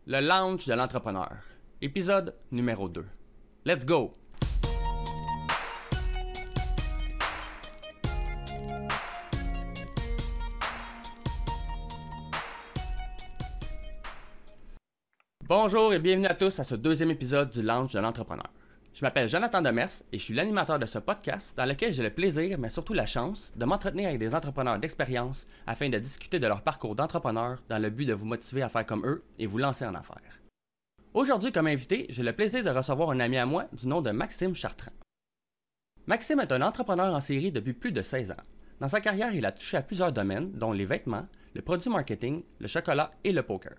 Le Lounge de l'entrepreneur, épisode numéro 2. Let's go! Bonjour et bienvenue à tous à ce deuxième épisode du Lounge de l'entrepreneur. Je m'appelle Jonathan Demers et je suis l'animateur de ce podcast dans lequel j'ai le plaisir, mais surtout la chance, de m'entretenir avec des entrepreneurs d'expérience afin de discuter de leur parcours d'entrepreneur dans le but de vous motiver à faire comme eux et vous lancer en affaires. Aujourd'hui, comme invité, j'ai le plaisir de recevoir un ami à moi du nom de Maxime Chartrand. Maxime est un entrepreneur en série depuis plus de 16 ans. Dans sa carrière, il a touché à plusieurs domaines, dont les vêtements, le produit marketing, le chocolat et le poker.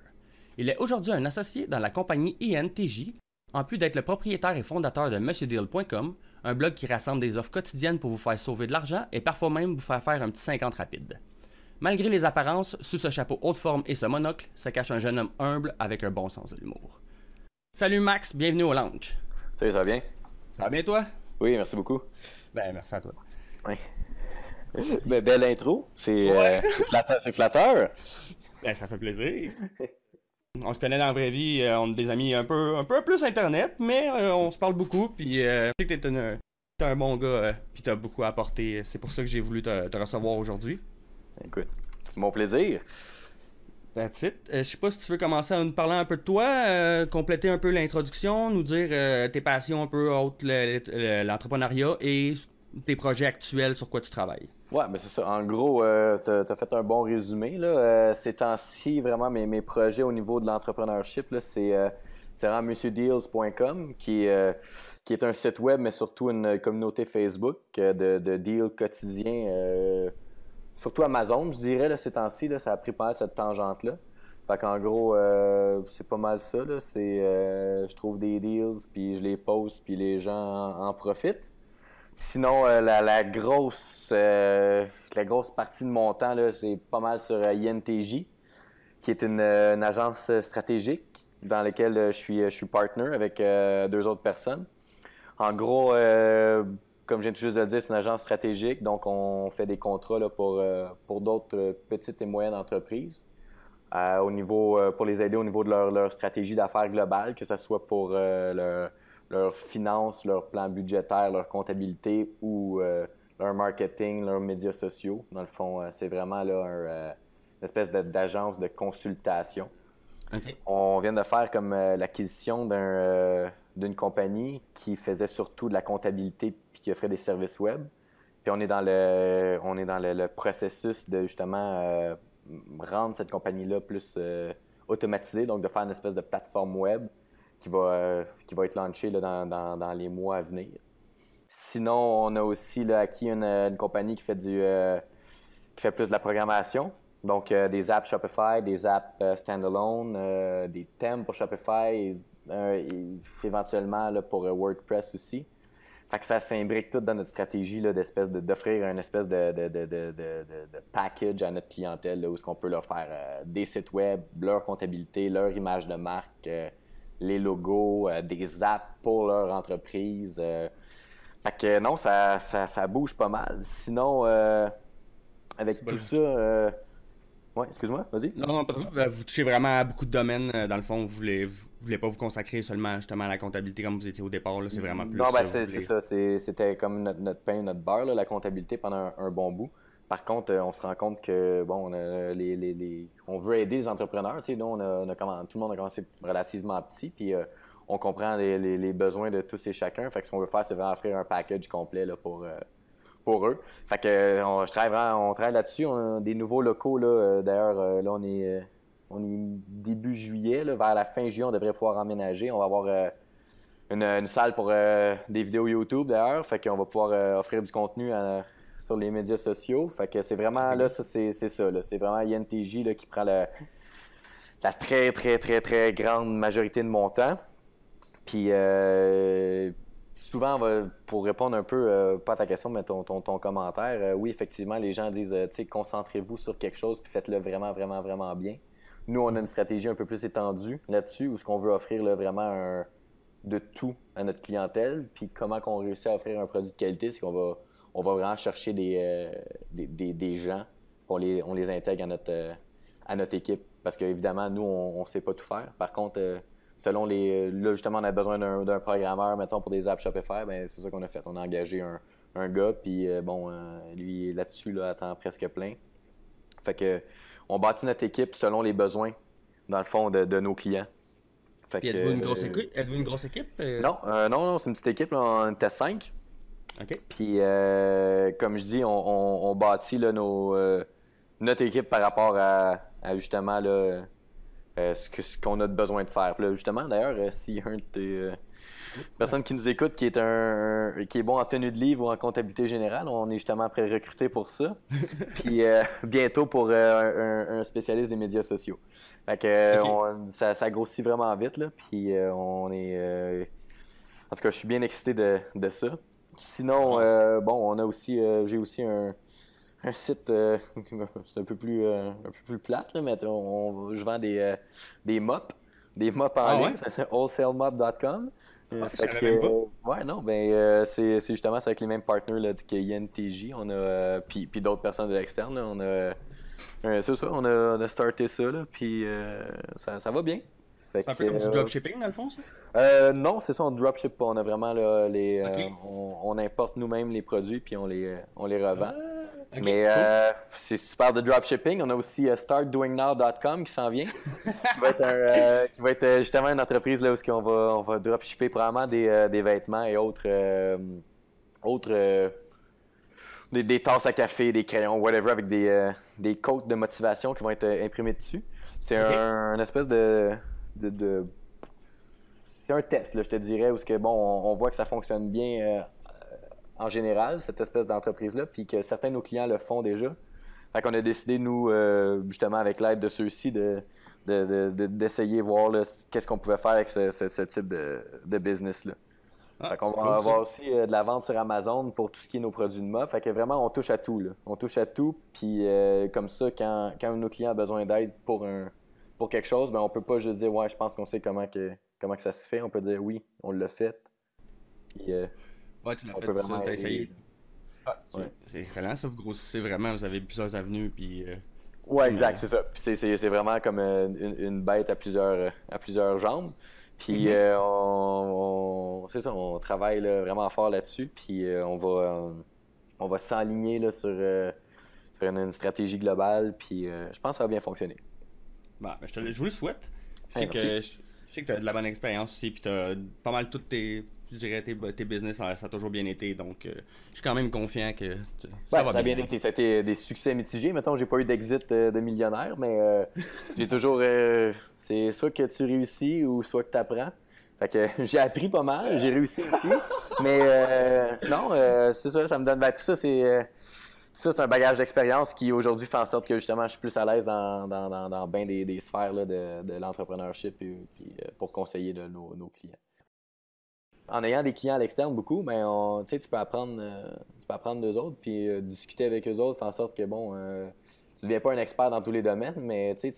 Il est aujourd'hui un associé dans la compagnie INTJ, en plus d'être le propriétaire et fondateur de MonsieurDeal.com, un blog qui rassemble des offres quotidiennes pour vous faire sauver de l'argent et parfois même vous faire faire un petit 50 rapide. Malgré les apparences, sous ce chapeau haute forme et ce monocle, se cache un jeune homme humble avec un bon sens de l'humour. Salut Max, bienvenue au lounge. Salut, ça va bien? Ça va bien toi? Oui, merci beaucoup. Ben merci à toi. Oui. Belle intro, c'est Ouais. c'est flatteur. Ben ça fait plaisir. On se connaît dans la vraie vie, on est des amis un peu plus internet, mais on se parle beaucoup, puis je sais que t'es un bon gars, puis t'as beaucoup à apporter. C'est pour ça que j'ai voulu te recevoir aujourd'hui. Écoute, mon plaisir. That's it. Je sais pas si tu veux commencer à nous parler un peu de toi, compléter un peu l'introduction, nous dire tes passions un peu autres, l'entrepreneuriat et tes projets actuels sur quoi tu travailles. Ouais, mais c'est ça. En gros, t'as fait un bon résumé, là. Ces temps-ci, vraiment, mes projets au niveau de l'entrepreneurship, là, c'est vraiment MonsieurDeals.com qui est un site web, mais surtout une communauté Facebook de deals quotidiens. Surtout Amazon, je dirais, là, ces temps-ci, là, ça a pris pas mal cette tangente-là. Fait qu'en gros, c'est pas mal ça, là. Je trouve des deals, puis je les poste, puis les gens en profitent. Sinon, la grosse partie de mon temps, là, c'est pas mal sur INTJ, qui est une agence stratégique dans laquelle je suis partner avec deux autres personnes. En gros, comme je viens tout juste de le dire, c'est une agence stratégique, donc on fait des contrats là, pour d'autres petites et moyennes entreprises pour les aider au niveau de leur stratégie d'affaires globale, que ce soit pour leurs finances, leur plan budgétaire, leur comptabilité ou leur marketing, leurs médias sociaux. Dans le fond, c'est vraiment là une espèce d'agence de consultation. OK. On vient de faire comme l'acquisition d'une compagnie qui faisait surtout de la comptabilité puis qui offrait des services web. Puis on est dans le processus de justement rendre cette compagnie-là plus automatisée, donc de faire une espèce de plateforme web qui va être launchée là, dans les mois à venir. Sinon, on a aussi là, acquis une compagnie qui fait plus de la programmation. Donc, des apps Shopify, des apps standalone, des thèmes pour Shopify et éventuellement là, pour WordPress aussi. Fait que ça s'imbrique tout dans notre stratégie là, d'offrir une espèce de package à notre clientèle là, où on peut leur faire des sites web, leur comptabilité, leur image de marque, les logos, des apps pour leur entreprise. Fait que non, ça bouge pas mal. Sinon, avec tout ça... Ouais, excuse-moi, vas-y. Non, pas trop. Vous touchez vraiment à beaucoup de domaines. Dans le fond, vous voulez pas vous consacrer seulement justement à la comptabilité comme vous étiez au départ. Là, c'est vraiment plus Non, ben ça. c'est ça. C'était comme notre pain, notre beurre, là, la comptabilité pendant un bon bout. Par contre, on se rend compte que bon, on veut aider les entrepreneurs. Tu sais, nous, tout le monde a commencé relativement petit, puis on comprend les besoins de tous et chacun. Fait que ce qu'on veut faire, c'est vraiment offrir un package complet là, pour eux. Fait que on travaille là-dessus. On a des nouveaux locaux là. D'ailleurs, là, on est début juillet. Là, vers la fin juillet, on devrait pouvoir emménager. On va avoir une salle pour des vidéos YouTube d'ailleurs. Fait qu'on va pouvoir offrir du contenu sur les médias sociaux. Fait que c'est vraiment là, ça c'est ça. Là. C'est vraiment INTJ là, qui prend la très, très, très, très grande majorité de mon temps. Puis souvent, pour répondre un peu, pas à ta question, mais ton commentaire, oui, effectivement, les gens disent, tu sais, concentrez-vous sur quelque chose puis faites-le vraiment, vraiment, vraiment bien. Nous, on a une stratégie un peu plus étendue là-dessus, où ce qu'on veut offrir là, vraiment de tout à notre clientèle. Puis comment qu'on réussit à offrir un produit de qualité, c'est qu'on va vraiment chercher des gens, on les intègre à notre équipe parce qu'évidemment, nous, on ne sait pas tout faire. Par contre, selon là, justement, on a besoin d'un programmeur, mettons, pour des apps Shopify, ben c'est ça qu'on a fait. On a engagé un gars, puis lui, là-dessus, là, à temps presque plein. Fait que, on bâtit notre équipe selon les besoins, dans le fond, de nos clients. Fait Puis que, êtes-vous une grosse équipe? Êtes-vous une grosse équipe? non, c'est une petite équipe, là, on était 5. OK. Puis, comme je dis, on bâtit là, notre équipe par rapport à justement là, ce qu'on a besoin de faire. Puis là, justement, d'ailleurs, s'il y a un de tes personnes qui nous écoute qui est qui est bon en tenue de livre ou en comptabilité générale, on est justement prêt à recruter pour ça. Puis bientôt pour un spécialiste des médias sociaux. Fait que ça grossit vraiment vite, là. Puis on est. En tout cas, je suis bien excité de ça. Sinon, on a aussi. J'ai aussi un site, c'est un peu plus plate, là, mais je vends des mops. Des mops en ligne, wholesalemop.com. Je savais même pas. Ouais, non, ben c'est justement avec les mêmes partners là, que INTJ. On a puis d'autres personnes de l'externe. On a c'est ça, on a starté ça là, puis ça va bien. C'est un peu comme du dropshipping dans le fond, ça? Non, c'est ça, on dropship pas. On a vraiment là, Ok. on importe nous-mêmes les produits puis on les revend. Ok, Mais cool. c'est super de dropshipping. On a aussi startdoingnow.com qui s'en vient. Qui va être justement une entreprise là, où on va dropshipper probablement des vêtements et autres, des tasses à café, des crayons, whatever, avec des quotes de motivation qui vont être imprimés dessus. C'est un espèce de c'est un test, là, je te dirais, où on voit que ça fonctionne bien en général, cette espèce d'entreprise-là, puis que certains de nos clients le font déjà. Fait qu'on a décidé, nous, justement, avec l'aide de ceux-ci, d'essayer voir là, qu'est-ce qu'on pouvait faire avec ce type de business-là. Fait qu'on va avoir aussi de la vente sur Amazon pour tout ce qui est nos produits de mop. Fait que vraiment, on touche à tout, là. On touche à tout, puis comme ça, quand un de nos clients a besoin d'aide pour quelque chose, ben on peut pas juste dire « Ouais, je pense qu'on sait comment que ça se fait ». On peut dire « Oui, on l'a fait ». Puis Ouais, tu l'as on fait, peut ça, vraiment t'as aider. essayé. Ouais. C'est excellent, ça, vous grossissez vraiment, vous avez plusieurs avenues, puis... Ouais, exact, c'est ça. Puis c'est vraiment comme une bête à plusieurs jambes. Puis c'est ça, on travaille là, vraiment fort là-dessus. Puis on va s'aligner là, sur une stratégie globale. Puis je pense que ça va bien fonctionner. Bon, ben, je vous le souhaite. Je Hey, sais que tu as de la bonne expérience aussi, puis tu as pas mal toutes je dirais, tes business, ça a toujours bien été. Donc, je suis quand même confiant que ça va ça a bien. bien été. Ça a été des succès mitigés. Mettons, j'ai pas eu d'exit de millionnaire, mais j'ai toujours. C'est soit que tu réussis ou soit que tu apprends. Fait que j'ai appris pas mal, j'ai réussi aussi. Mais non, c'est ça me donne. Ben, tout ça, c'est un bagage d'expérience qui aujourd'hui fait en sorte que justement je suis plus à l'aise dans bien des sphères là, de l'entrepreneurship et puis, pour conseiller nos clients. En ayant des clients à l'externe beaucoup, ben tu peux apprendre d'eux autres, puis discuter avec eux autres, faire en sorte que tu deviens pas un expert dans tous les domaines, mais tu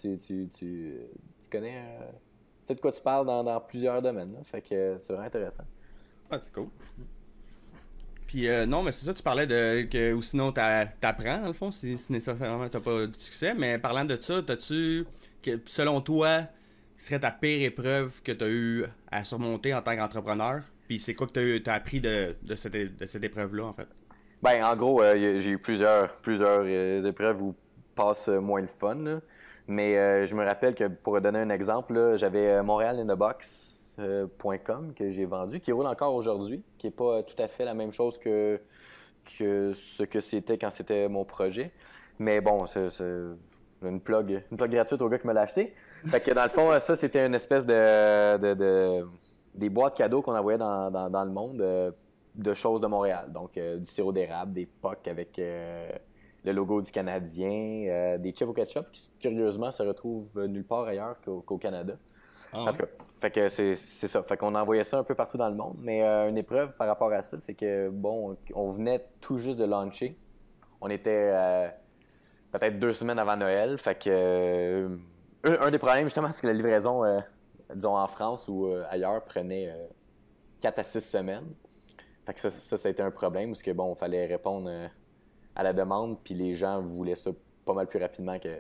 connais, tu sais de quoi tu parles dans plusieurs domaines. Là. Fait que c'est vraiment intéressant. Ah, c'est cool. Puis non, mais c'est ça, tu parlais ou sinon t'apprends, dans le fond, si nécessairement t'as pas de succès. Mais parlant de ça, selon toi, qui serait ta pire épreuve que t'as eu à surmonter en tant qu'entrepreneur? Puis c'est quoi que t'as appris de cette épreuve-là, en fait? Ben, en gros, j'ai eu plusieurs épreuves où passe moins le fun. Là. Mais je me rappelle que pour donner un exemple, là, j'avais montrealinthebox.com que j'ai vendu, qui roule encore aujourd'hui, qui n'est pas tout à fait la même chose que ce que c'était quand c'était mon projet. Mais bon, c'est une plug gratuite au gars qui me l'a acheté. Fait que dans le fond, ça, c'était une espèce des boîtes cadeaux qu'on envoyait dans le monde de choses de Montréal. Donc, du sirop d'érable, des POC avec le logo du Canadien, des chips au ketchup qui, curieusement, se retrouvent nulle part ailleurs qu'au Canada. Ah, En tout cas, fait que c'est ça. Fait qu'on envoyait ça un peu partout dans le monde. Mais une épreuve par rapport à ça, c'est que, on venait tout juste de launcher. On était peut-être 2 semaines avant Noël. Fait que un des problèmes, justement, c'est que la livraison, disons en France ou ailleurs, prenait 4 à 6 semaines. Fait que ça a été un problème parce que, il fallait répondre à la demande, puis les gens voulaient ça pas mal plus rapidement que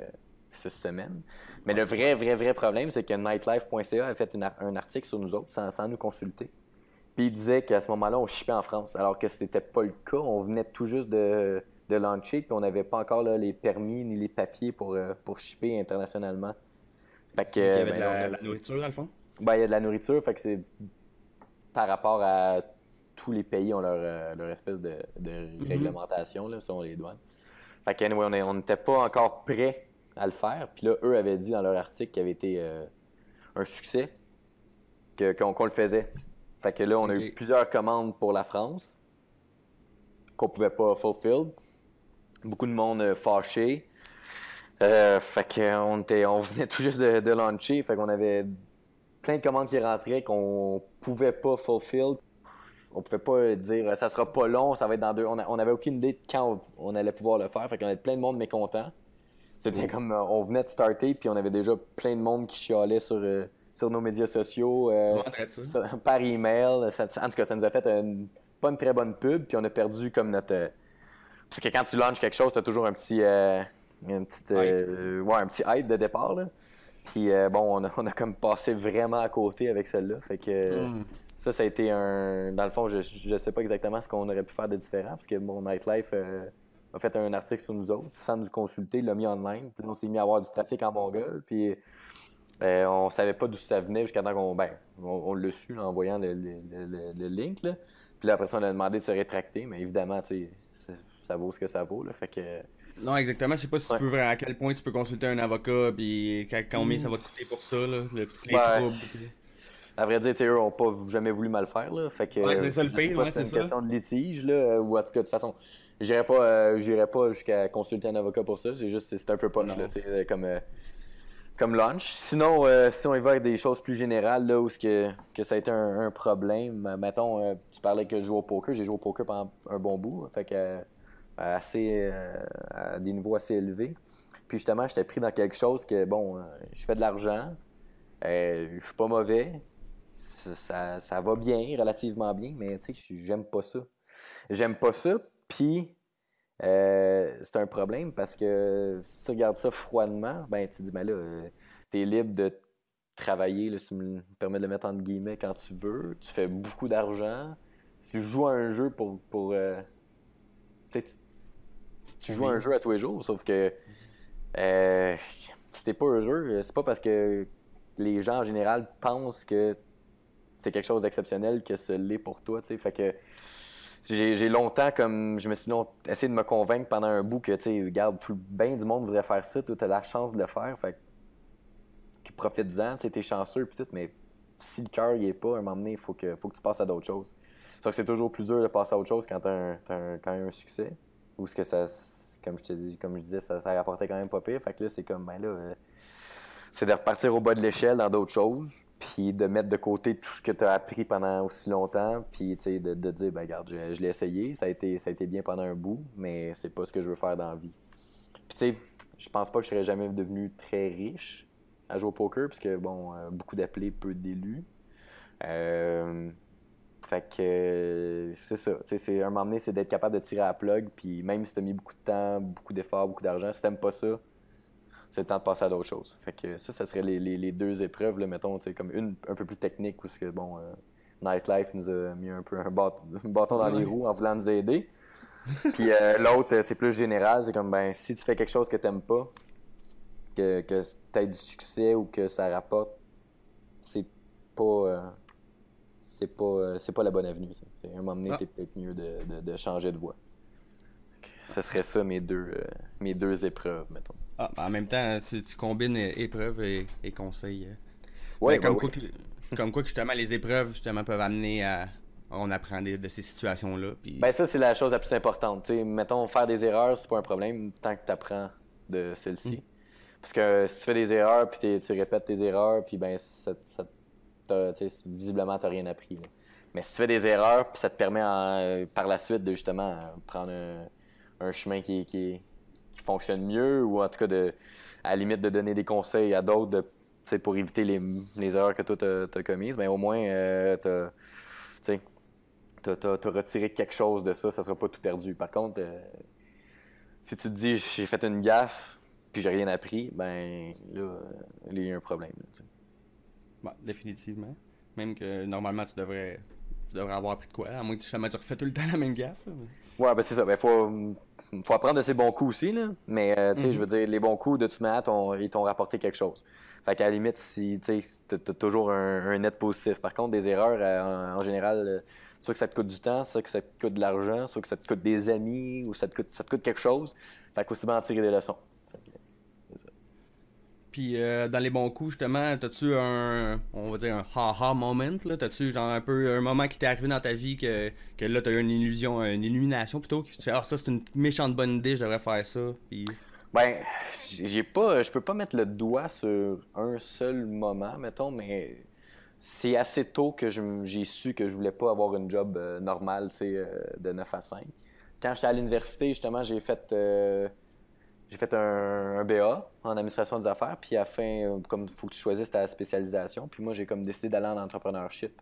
6 semaines. Mais le vrai problème, c'est que Nightlife.ca a fait un article sur nous autres sans nous consulter. Puis il disait qu'à ce moment-là, on shippait en France, alors que c'était pas le cas. On venait tout juste de lancer, puis on n'avait pas encore là, les permis ni les papiers pour shipper internationalement. Fait que, Il y avait de la nourriture, dans le fond? Ben, il y a de la nourriture, fait que c'est par rapport à tous les pays ont leur espèce de réglementation là, selon les douanes. Fait que, anyway, on n'était pas encore prêts à le faire. Puis là, eux avaient dit dans leur article qu'il avait été un succès, qu'on le faisait. Fait que là, on a eu plusieurs commandes pour la France qu'on pouvait pas fulfill. Beaucoup de monde fâché. Fait qu'on on venait tout juste de lancer. Fait qu'on avait plein de commandes qui rentraient qu'on pouvait pas fulfill. On pouvait pas dire ça sera pas long, ça va être dans 2. On avait aucune idée de quand on allait pouvoir le faire. Fait qu'on avait plein de monde mécontent. C'était comme on venait de starter puis on avait déjà plein de monde qui chialait sur nos médias sociaux, par email. En tout cas, ça nous a fait pas une très bonne pub, puis on a perdu comme notre. Parce que quand tu lances quelque chose, t'as toujours un petit hype de départ. Là. Puis bon, on a comme passé vraiment à côté avec celle-là. Fait que ça a été un. Dans le fond, je sais pas exactement ce qu'on aurait pu faire de différent, parce que mon Nightlife a fait un article sur nous autres, sans nous consulter, il l'a mis online. Puis on s'est mis à avoir du trafic en Mongol. Puis on savait pas d'où ça venait jusqu'à temps on l'a su là, en voyant le link. Là. Puis là, après ça, on a demandé de se rétracter, mais évidemment, tu sais, ça vaut ce que ça vaut. Là, fait que... Non, exactement. Je sais pas si tu peux, à quel point tu peux consulter un avocat, puis combien ça va te coûter pour ça, là, les troubles. Puis... À vrai dire, eux n'ont pas jamais voulu mal faire. Là, fait que, c'est ça le pire, c'est une question de litige, là, ou en tout cas, de toute façon, j'irais pas jusqu'à consulter un avocat pour ça. C'est juste, c'est un peu poche, là, comme launch. Sinon, si on y va avec des choses plus générales, là, où que ça a été un problème, mettons, tu parlais que je joue au poker, j'ai joué au poker pendant un bon bout, fait que à des niveaux assez élevés. Puis justement, j'étais pris dans quelque chose que, bon, je fais de l'argent, je suis pas mauvais, ça va bien, relativement bien, mais tu sais, j'aime pas ça. J'aime pas ça, puis c'est un problème parce que si tu regardes ça froidement, ben tu te dis, ben là, t'es libre de travailler, là, si tu me permets de le mettre entre guillemets, quand tu veux. Tu fais beaucoup d'argent. Tu joues à un jeu tu joues à un jeu à tous les jours, sauf que si t'es pas heureux, c'est pas parce que les gens en général pensent que c'est quelque chose d'exceptionnel que ce l'est pour toi, tu sais. Fait que j'ai longtemps, comme je me suis essayé de me convaincre pendant un bout que, tu sais, regarde, bien du monde voudrait faire ça, toi, t'as la chance de le faire, fait que profite-en, tu sais, t'es chanceux, pis tout, mais si le cœur y est pas, à un moment donné, il faut que tu passes à d'autres choses. Sauf que c'est toujours plus dur de passer à autre chose quand t'as un succès, ou ce que ça, comme je disais, ça rapportait quand même pas pire, fait que là, c'est comme, ben là, c'est de repartir au bas de l'échelle dans d'autres choses, puis de mettre de côté tout ce que tu as appris pendant aussi longtemps, puis de dire, ben regarde, je l'ai essayé, ça a été bien pendant un bout, mais c'est pas ce que je veux faire dans la vie. Puis tu sais, je pense pas que je serais jamais devenu très riche à jouer au poker, puisque bon, beaucoup d'appelés, peu d'élus. Fait que c'est ça, tu sais, un moment donné, c'est d'être capable de tirer à la plug, puis même si tu as mis beaucoup de temps, beaucoup d'efforts, beaucoup d'argent, si t'aimes pas ça, c'est le temps de passer à d'autres choses. Fait que ça serait les deux épreuves, là, mettons, comme une un peu plus technique, où que, bon, Nightlife nous a mis un peu un bâton dans les roues en voulant nous aider. Puis l'autre, c'est plus général, c'est comme, ben, si tu fais quelque chose que t'aimes pas, que t'aies du succès ou que ça rapporte, c'est pas la bonne avenue. À un moment donné, t'es peut-être mieux de changer de voie. Ce serait ça mes deux épreuves, mettons. Ah, en même temps, tu combines épreuves et conseils. Ouais, comme quoi que justement les épreuves justement peuvent amener à on apprend de ces situations-là. Puis... Ben ça, c'est la chose la plus importante. T'sais, mettons, faire des erreurs, c'est pas un problème tant que tu apprends de celles-ci. Parce que si tu fais des erreurs puis tu répètes tes erreurs, puis ben visiblement t'as rien appris. Là. Mais si tu fais des erreurs, puis ça te permet par la suite de justement prendre un chemin qui fonctionne mieux, ou en tout cas à la limite de donner des conseils à d'autres pour éviter les erreurs que toi t'as commises, ben au moins t'as retiré quelque chose de ça, ça sera pas tout perdu. Par contre, si tu te dis j'ai fait une gaffe, puis j'ai rien appris, ben là, il y a eu un problème. Là, Bon, définitivement. Même que normalement, tu devrais avoir appris de quoi, à moins que jamais tu refais tout le temps la même gaffe. Là, Ouais, ben c'est ça. Ben, faut apprendre de ses bons coups aussi, là. Mais, tu sais, je veux dire, les bons coups, de toute manière, ils t'ont rapporté quelque chose. Fait qu'à la limite, si, tu sais, t'as toujours un net positif. Par contre, des erreurs, en général, soit que ça te coûte du temps, soit que ça te coûte de l'argent, soit que ça te coûte des amis, ou ça te coûte quelque chose. Fait qu'aussi bien en tirer des leçons. Fait que, c'est ça. Puis dans les bons coups, justement, t'as-tu on va dire un ha-ha moment, là? T'as-tu genre un peu un moment qui t'est arrivé dans ta vie que là t'as eu une illumination plutôt, que tu fais, ah ça c'est une méchante bonne idée, je devrais faire ça, puis... Ben, je peux pas mettre le doigt sur un seul moment, mettons, mais c'est assez tôt que j'ai su que je voulais pas avoir une job normale, tu sais, de 9 à 5. Quand j'étais à l'université, justement, j'ai fait un BA en administration des affaires, puis à la fin, comme il faut que tu choisisses ta spécialisation, puis moi, j'ai comme décidé d'aller en entrepreneurship.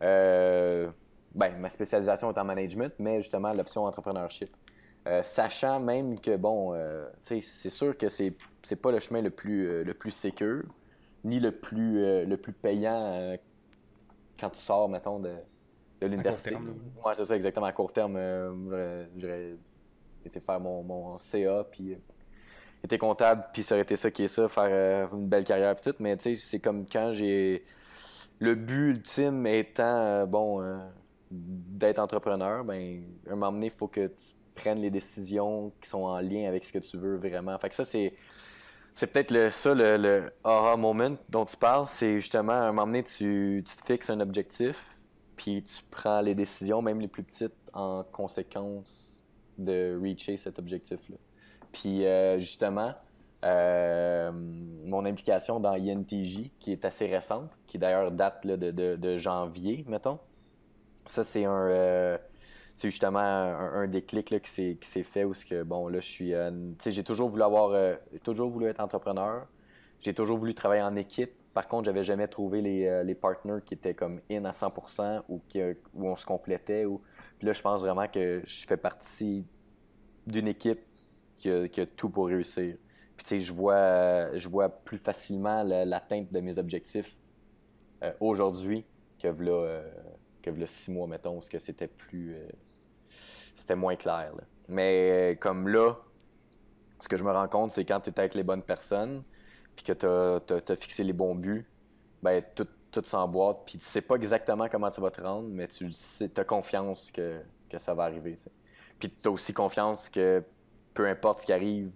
Euh, ma spécialisation est en management, mais justement, l'option entrepreneurship. Sachant même que, bon, tu sais, c'est sûr que c'est pas le chemin le plus sécure, ni le plus payant quand tu sors, mettons, de À court l'université. terme, là. Ouais, c'est ça, exactement. À court terme, j'aurais été faire mon CA, puis été comptable, puis ça aurait été ça qui est ça, faire une belle carrière, puis tout. Mais tu sais, c'est comme quand j'ai. Le but ultime étant, d'être entrepreneur, ben, à un moment donné, il faut que tu prennes les décisions qui sont en lien avec ce que tu veux vraiment. Fait que ça, c'est peut-être le aha moment dont tu parles. C'est justement, à un moment donné, tu te fixes un objectif, puis tu prends les décisions, même les plus petites, en conséquence de reacher cet objectif-là. Puis justement, mon implication dans INTJ, qui est assez récente, qui d'ailleurs date là, de janvier, mettons. Ça, c'est justement un déclic là, qui s'est fait où ce que, bon, là, je suis. Tu sais, j'ai toujours voulu être entrepreneur. J'ai toujours voulu travailler en équipe. Par contre, j'avais jamais trouvé les partners qui étaient comme in à 100% ou où on se complétait. Puis là, je pense vraiment que je fais partie d'une équipe qui a tout pour réussir. Puis tu sais, je vois plus facilement l'atteinte de mes objectifs aujourd'hui que v'là 6 mois, mettons, où ce que c'était moins clair. Là. Mais comme là, ce que je me rends compte, c'est quand tu es avec les bonnes personnes, puis que tu as fixé les bons buts, ben tout s'emboîte, puis tu sais pas exactement comment tu vas te rendre, mais tu as confiance que ça va arriver. T'sais. Puis tu as aussi confiance que peu importe ce qui arrive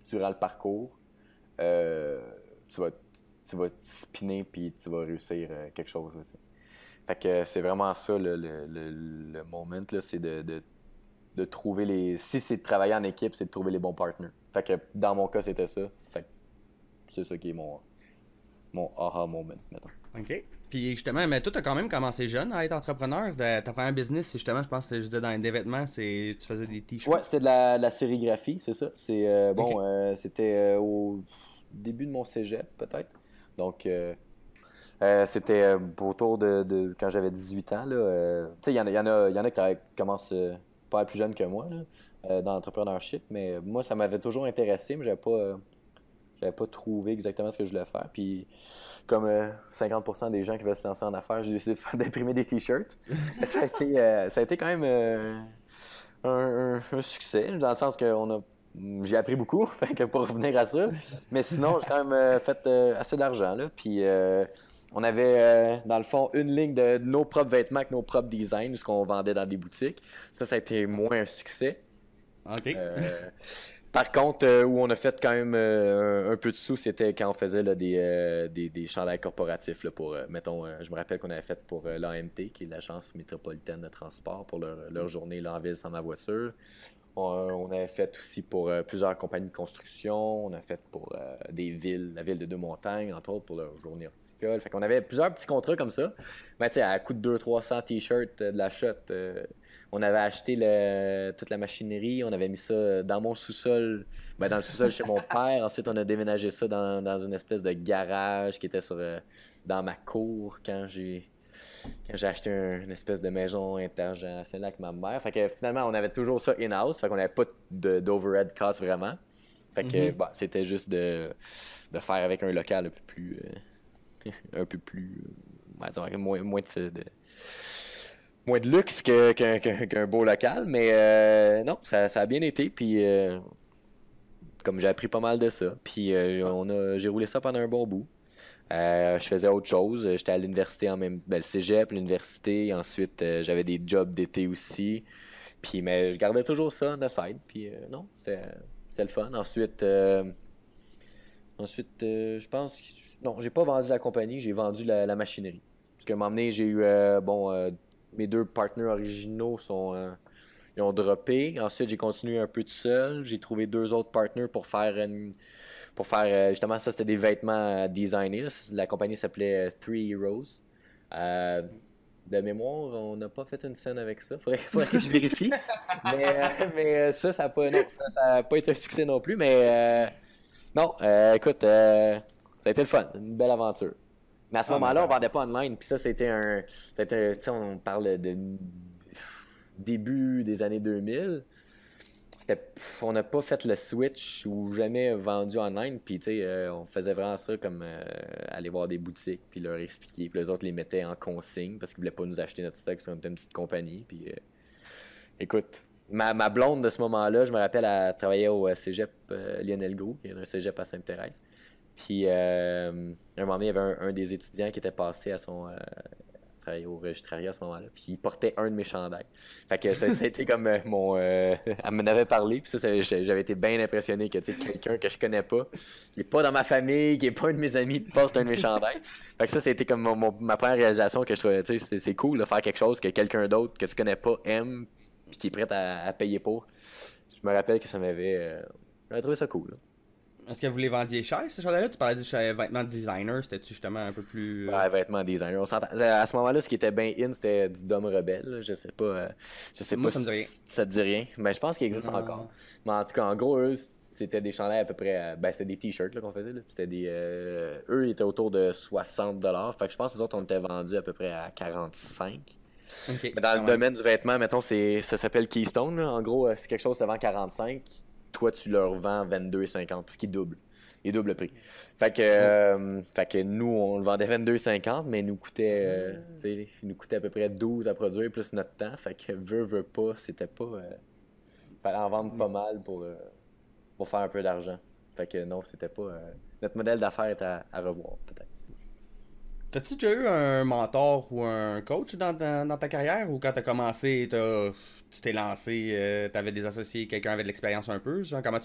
durant le parcours, euh, tu vas, tu vas te spinner puis tu vas réussir quelque chose. Là, fait que c'est vraiment ça le moment, là, c'est de trouver les. Si c'est de travailler en équipe, c'est de trouver les bons partners. Fait que dans mon cas, c'était ça. Fait que c'est ça qui est mon aha moment, mettons. OK. Puis justement, mais toi, t'as quand même commencé jeune à être entrepreneur. Ta première business, c'est justement, je pense que c'était dans des vêtements, tu faisais des t-shirts. Ouais, c'était de la sérigraphie, c'est ça. OK. C'était au début de mon cégep, peut-être. Donc, c'était autour de quand j'avais 18 ans. Là, tu sais, il y en a qui commencent pas mal plus jeunes que moi là, dans l'entrepreneurship, mais moi, ça m'avait toujours intéressé, mais j'avais pas trouvé exactement ce que je voulais faire. Puis, comme 50% des gens qui veulent se lancer en affaires, j'ai décidé d'imprimer des t-shirts. Ça a été quand même un succès, dans le sens que j'ai appris beaucoup, fait que pour revenir à ça. Mais sinon, j'ai quand même fait assez d'argent. Là. Puis on avait, dans le fond, une ligne de nos propres vêtements avec nos propres designs, ce qu'on vendait dans des boutiques. Ça a été moins un succès. OK. Par contre, où on a fait quand même un peu de sous, c'était quand on faisait là, des chandails corporatifs. Là, pour, mettons, je me rappelle qu'on avait fait pour l'AMT, qui est l'Agence métropolitaine de transport, pour leur journée là, en ville sans ma voiture. On avait fait aussi pour plusieurs compagnies de construction. On a fait pour la ville de Deux-Montagnes, entre autres, pour leur journée horticole. Fait qu'on avait plusieurs petits contrats comme ça. Mais tu sais, à coût de 200-300 t-shirts de la shot, on avait acheté toute la machinerie. On avait mis ça dans mon sous-sol, dans le sous-sol chez mon père. Ensuite, on a déménagé ça dans une espèce de garage qui était dans ma cour quand j'ai acheté une espèce de maison intergénérationnelle avec ma mère. Fait que finalement, on avait toujours ça in-house. Fait qu'on n'avait pas d'overhead cost vraiment. Fait que bon, c'était juste de faire avec un local un peu plus, on va dire, avec moins de luxe qu'un beau local, mais non, ça a bien été, puis comme j'ai appris pas mal de ça, puis j'ai roulé ça pendant un bon bout. Je faisais autre chose. J'étais à l'université le cégep, l'université. Ensuite, j'avais des jobs d'été aussi. Puis, mais je gardais toujours ça on the side. Puis, non, c'était le fun. Ensuite, je pense que... Non, j'ai pas vendu la compagnie, j'ai vendu la machinerie. Parce qu'à un moment donné, j'ai eu... mes deux partenaires originaux ils ont droppé. Ensuite, j'ai continué un peu tout seul. J'ai trouvé deux autres partenaires pour faire justement, ça, c'était des vêtements designés. La compagnie s'appelait Three Heroes. De mémoire, on n'a pas fait une scène avec ça. Faudrait que je vérifie. Mais ça n'a pas, non, ça a pas été un succès non plus. Mais non, écoute, ça a été le fun. C'est une belle aventure. Mais à ce moment-là, on vendait pas online. Puis ça, tu sais, on parle de début des années 2000. On n'a pas fait le switch ou jamais vendu online. Puis, tu sais, on faisait vraiment ça comme aller voir des boutiques, puis leur expliquer. Puis les autres les mettaient en consigne parce qu'ils voulaient pas nous acheter notre stock parce qu'on était une petite compagnie. Puis, écoute, ma blonde de ce moment-là, je me rappelle, elle travaillait au cégep Lionel Groulx, qui est un cégep à Sainte-Thérèse. Puis, un moment donné, il y avait un des étudiants qui était passé à son travaillait au registrariat à ce moment-là, puis il portait un de mes chandails. Fait que ça a été comme mon... elle m'en avait parlé, puis j'avais été bien impressionné que, tu sais, quelqu'un que je connais pas, qui est pas dans ma famille, qui est pas un de mes amis, porte un de mes chandails. Fait que ça a été comme ma première réalisation que je trouvais, tu sais, c'est cool de faire quelque chose que quelqu'un d'autre que tu connais pas aime, puis qui est prêt à payer pour. Je me rappelle que j'avais trouvé ça cool, là. Est-ce que vous les vendiez cher, ce chandail-là? Tu parlais du vêtement designer, c'était-tu justement un peu plus... Ouais, vêtements designer. On s'entend. À ce moment-là, ce qui était bien in, c'était du Dom Rebelle, là. Je sais Moi, pas ça me dit rien. si ça te dit rien. Mais je pense qu'il existe encore. Mais en tout cas, en gros, eux, c'était des chandails à peu près. C'était des t-shirts là, qu'on faisait, là. C'était eux, ils étaient autour de 60$. Fait que je pense que les autres, on était vendus à peu près à 45$. Ok, Mais dans quand le même. domaine du vêtement, mettons, ça s'appelle Keystone, là. En gros, si quelque chose se vend 45, toi, tu leur vends 22,50 parce qu'ils doublent. Ils doublent le prix. Fait que nous, on le vendait 22,50, mais il nous coûtait à peu près 12 à produire plus notre temps. Fait que veut pas, c'était pas. Fallait en vendre pas mal pour faire un peu d'argent. Fait que non, c'était pas. Notre modèle d'affaires est à revoir, peut-être. T'as-tu déjà eu un mentor ou un coach dans ta carrière ou quand t'as commencé, tu t'es lancé, t'avais des associés, quelqu'un avait de l'expérience un peu, genre comment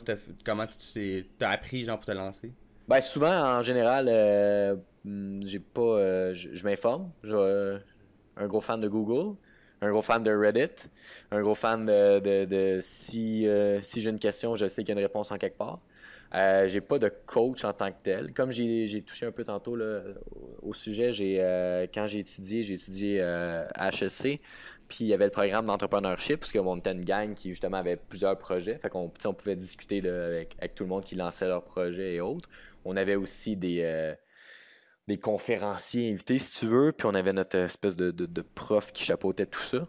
t'as appris genre pour te lancer? Ben souvent, en général, j'ai pas. Je m'informe. Un gros fan de Google, un gros fan de Reddit, un gros fan si j'ai une question, je sais qu'il y a une réponse en quelque part. J'ai pas de coach en tant que tel. Comme j'ai touché un peu tantôt là, au sujet, quand j'ai étudié à HEC, puis il y avait le programme d'entrepreneurship, parce qu'on était une gang qui justement avait plusieurs projets. Fait qu'on on pouvait discuter là, avec tout le monde qui lançait leurs projets et autres. On avait aussi des conférenciers invités, si tu veux, puis on avait notre espèce de prof qui chapeautait tout ça.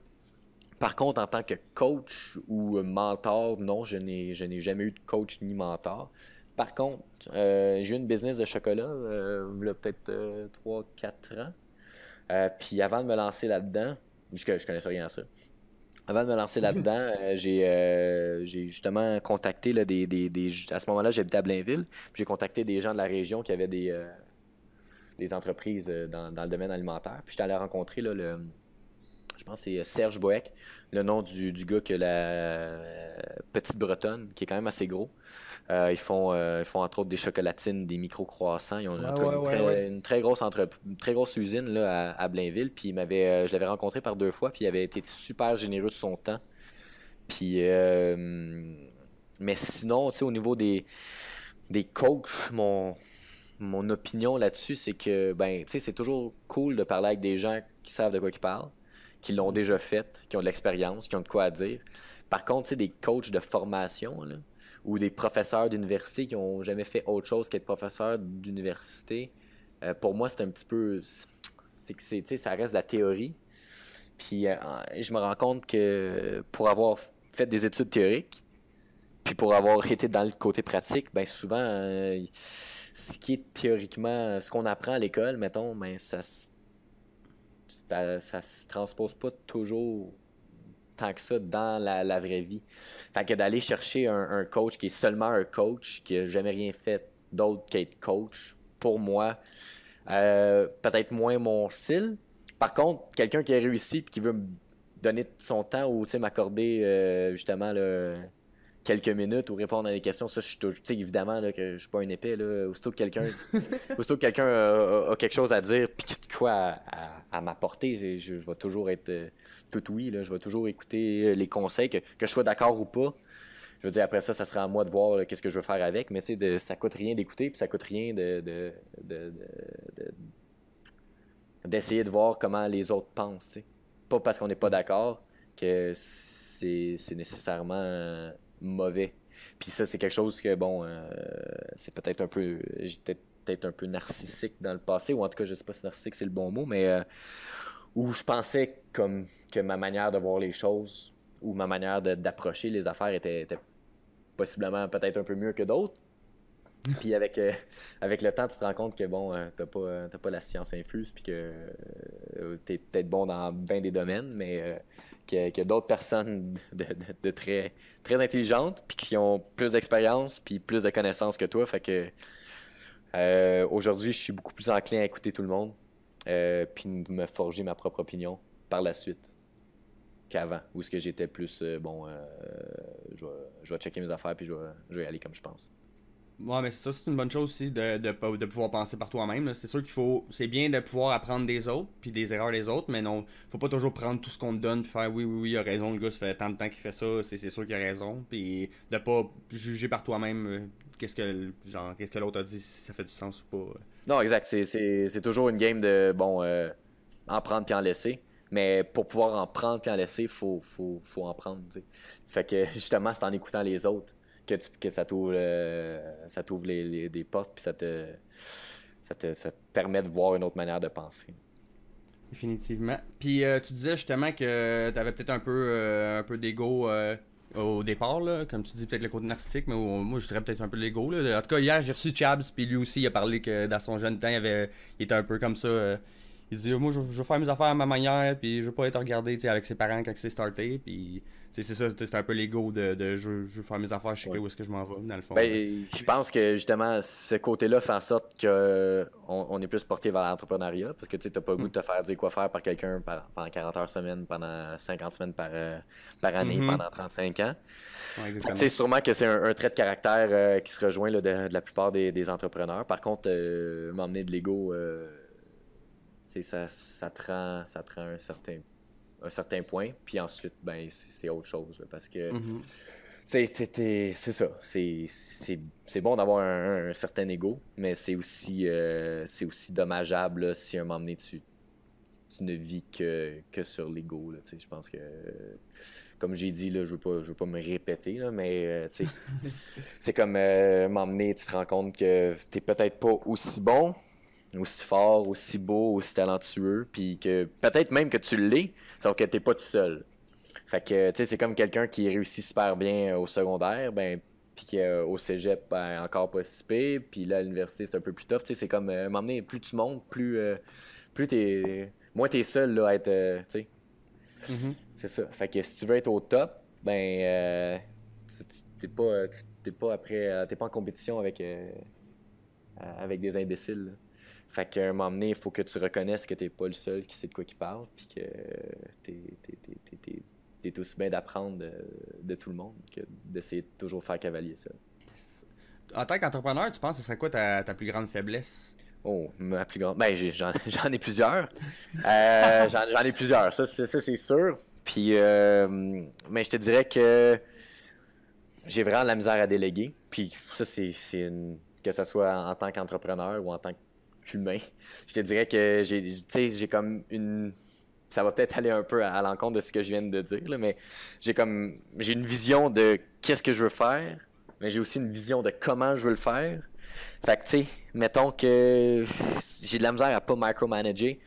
Par contre, en tant que coach ou mentor, non, je n'ai jamais eu de coach ni mentor. Par contre, j'ai eu une business de chocolat, il y a peut-être 3-4 ans. Puis avant de me lancer là-dedans, puisque je connaissais rien à ça, avant de me lancer là-dedans, j'ai justement contacté là, à ce moment-là, j'habitais à Blainville. Puis j'ai contacté des gens de la région qui avaient des entreprises dans le domaine alimentaire. Puis j'étais allé rencontrer là, je pense que c'est Serge Boeck, le nom du gars qui a la Petite Bretonne, qui est quand même assez gros. Ils font entre autres des chocolatines, des micro-croissants. Ils ont en tout cas une très grosse usine là, à Blainville. Puis je l'avais rencontré par 2 fois, puis il avait été super généreux de son temps. Puis, mais sinon, tu sais, au niveau des coachs, mon opinion là-dessus, c'est que, ben, tu sais, c'est toujours cool de parler avec des gens qui savent de quoi ils parlent, qui l'ont déjà fait, qui ont de l'expérience, qui ont de quoi à dire. Par contre, tu sais, des coachs de formation, là, ou des professeurs d'université qui ont jamais fait autre chose qu'être professeur d'université, pour moi, c'est un petit peu... tu sais, ça reste de la théorie. Puis je me rends compte que pour avoir fait des études théoriques, Puis pour avoir été dans le côté pratique, ben souvent, ce qui est théoriquement, ce qu'on apprend à l'école, mettons, ben ça se transpose pas toujours tant que ça dans la vraie vie. Fait que d'aller chercher un coach qui est seulement un coach, qui a jamais rien fait d'autre qu'être coach, pour moi, peut-être moins mon style. Par contre, quelqu'un qui a réussi et qui veut me donner son temps ou m'accorder justement là, quelques minutes ou répondre à des questions, ça, je suis toujours, évidemment là, que je suis pas un épais. Là, aussitôt que quelqu'un a quelque chose à dire puis qu'il y a de quoi à m'apporter, je vais toujours être tout oui. Là, je vais toujours écouter les conseils, que je sois d'accord ou pas. Je veux dire, après ça sera à moi de voir qu'est-ce que je veux faire avec, mais ça coûte rien d'écouter, puis ça coûte rien d'essayer de voir comment les autres pensent. T'sais. Pas parce qu'on n'est pas d'accord que c'est nécessairement mauvais. Puis ça, c'est quelque chose que, bon, c'est peut-être un peu... J'étais peut-être un peu narcissique dans le passé, ou en tout cas, je sais pas si narcissique c'est le bon mot, mais où je pensais comme que ma manière de voir les choses ou ma manière d'approcher les affaires était possiblement peut-être un peu mieux que d'autres. Puis avec le temps, tu te rends compte que bon, t'as pas la science infuse, puis que t'es peut-être bon dans bien des domaines, mais qu'il y a d'autres personnes de très, très intelligentes, puis qui ont plus d'expérience, puis plus de connaissances que toi. Fait que aujourd'hui, je suis beaucoup plus enclin à écouter tout le monde, puis me forger ma propre opinion par la suite qu'avant, où ce que j'étais plus je vais checker mes affaires, puis je vais y aller comme je pense. Ouais, mais ça, c'est une bonne chose aussi de pouvoir penser par toi-même. Là. C'est sûr c'est bien de pouvoir apprendre des autres, puis des erreurs des autres, mais non, faut pas toujours prendre tout ce qu'on te donne, puis faire oui, il a raison, le gars, ça fait tant de temps qu'il fait ça, c'est sûr qu'il a raison, puis de pas juger par toi-même qu'est-ce que l'autre a dit, si ça fait du sens ou pas. Non, exact. C'est toujours une game de, en prendre puis en laisser. Mais pour pouvoir en prendre puis en laisser, faut en prendre. T'sais. Fait que justement, c'est en écoutant les autres que ça t'ouvre des portes puis ça te permet de voir une autre manière de penser. Définitivement. Puis tu disais justement que tu avais peut-être un peu d'ego au départ, là, comme tu dis, peut-être le côté narcissique, mais moi je dirais peut-être un peu de l'ego. Là. En tout cas, hier j'ai reçu Chabs, puis lui aussi il a parlé que dans son jeune temps, il était un peu comme ça. Il dit moi je veux faire mes affaires à ma manière, puis je veux pas être regardé avec ses parents quand c'est starté, puis c'est ça, c'est un peu l'ego de je veux faire mes affaires, je sais où est-ce que je m'en vais, dans le fond. Je pense que justement, ce côté-là fait en sorte qu'on est plus porté vers l'entrepreneuriat, parce que tu n'as pas le goût de te faire dire quoi faire par quelqu'un pendant 40 heures semaine, pendant 50 semaines par année, pendant 35 ans. Ouais, sûrement que c'est un trait de caractère qui se rejoint là, de la plupart des entrepreneurs. Par contre, m'emmener de l'ego, ça te rend un certain point, puis ensuite, ben c'est autre chose, là, parce que c'est ça, c'est bon d'avoir un certain ego, mais c'est aussi dommageable là, si à un moment donné tu ne vis que sur l'ego. Je pense que, comme j'ai dit, là, je veux pas me répéter, là, mais c'est comme m'emmener, tu te rends compte que t'es peut-être pas aussi bon, aussi fort, aussi beau, aussi talentueux, puis que peut-être même que tu l'es, sauf que t'es pas tout seul. Fait que, tu sais, c'est comme quelqu'un qui réussit super bien au secondaire, ben, puis qu'au cégep, ben, encore pas si pire, puis là, à l'université, c'est un peu plus tough. Tu sais, c'est comme, à un moment donné, plus tu montes, moins t'es seul, là, à être, tu sais. C'est ça. Fait que si tu veux être au top, ben, t'es pas en compétition avec des imbéciles, là. Fait qu'à un moment donné, il faut que tu reconnaisses que t'es pas le seul qui sait de quoi qu'il parle, puis que t'es aussi bien d'apprendre de tout le monde que d'essayer de toujours faire cavalier ça. En tant qu'entrepreneur, tu penses que ce serait quoi ta plus grande faiblesse? Oh, ma plus grande... Ben, j'en ai plusieurs. J'en ai plusieurs, ça c'est sûr. Puis, mais je te dirais que j'ai vraiment de la misère à déléguer. Puis ça, que ce soit en tant qu'entrepreneur ou en tant qu'humain. Je te dirais que j'ai comme une... Ça va peut-être aller un peu à l'encontre de ce que je viens de dire, là, mais j'ai une vision de qu'est-ce que je veux faire, mais j'ai aussi une vision de comment je veux le faire. Fait que, tu sais, mettons que j'ai de la misère à pas micromanager,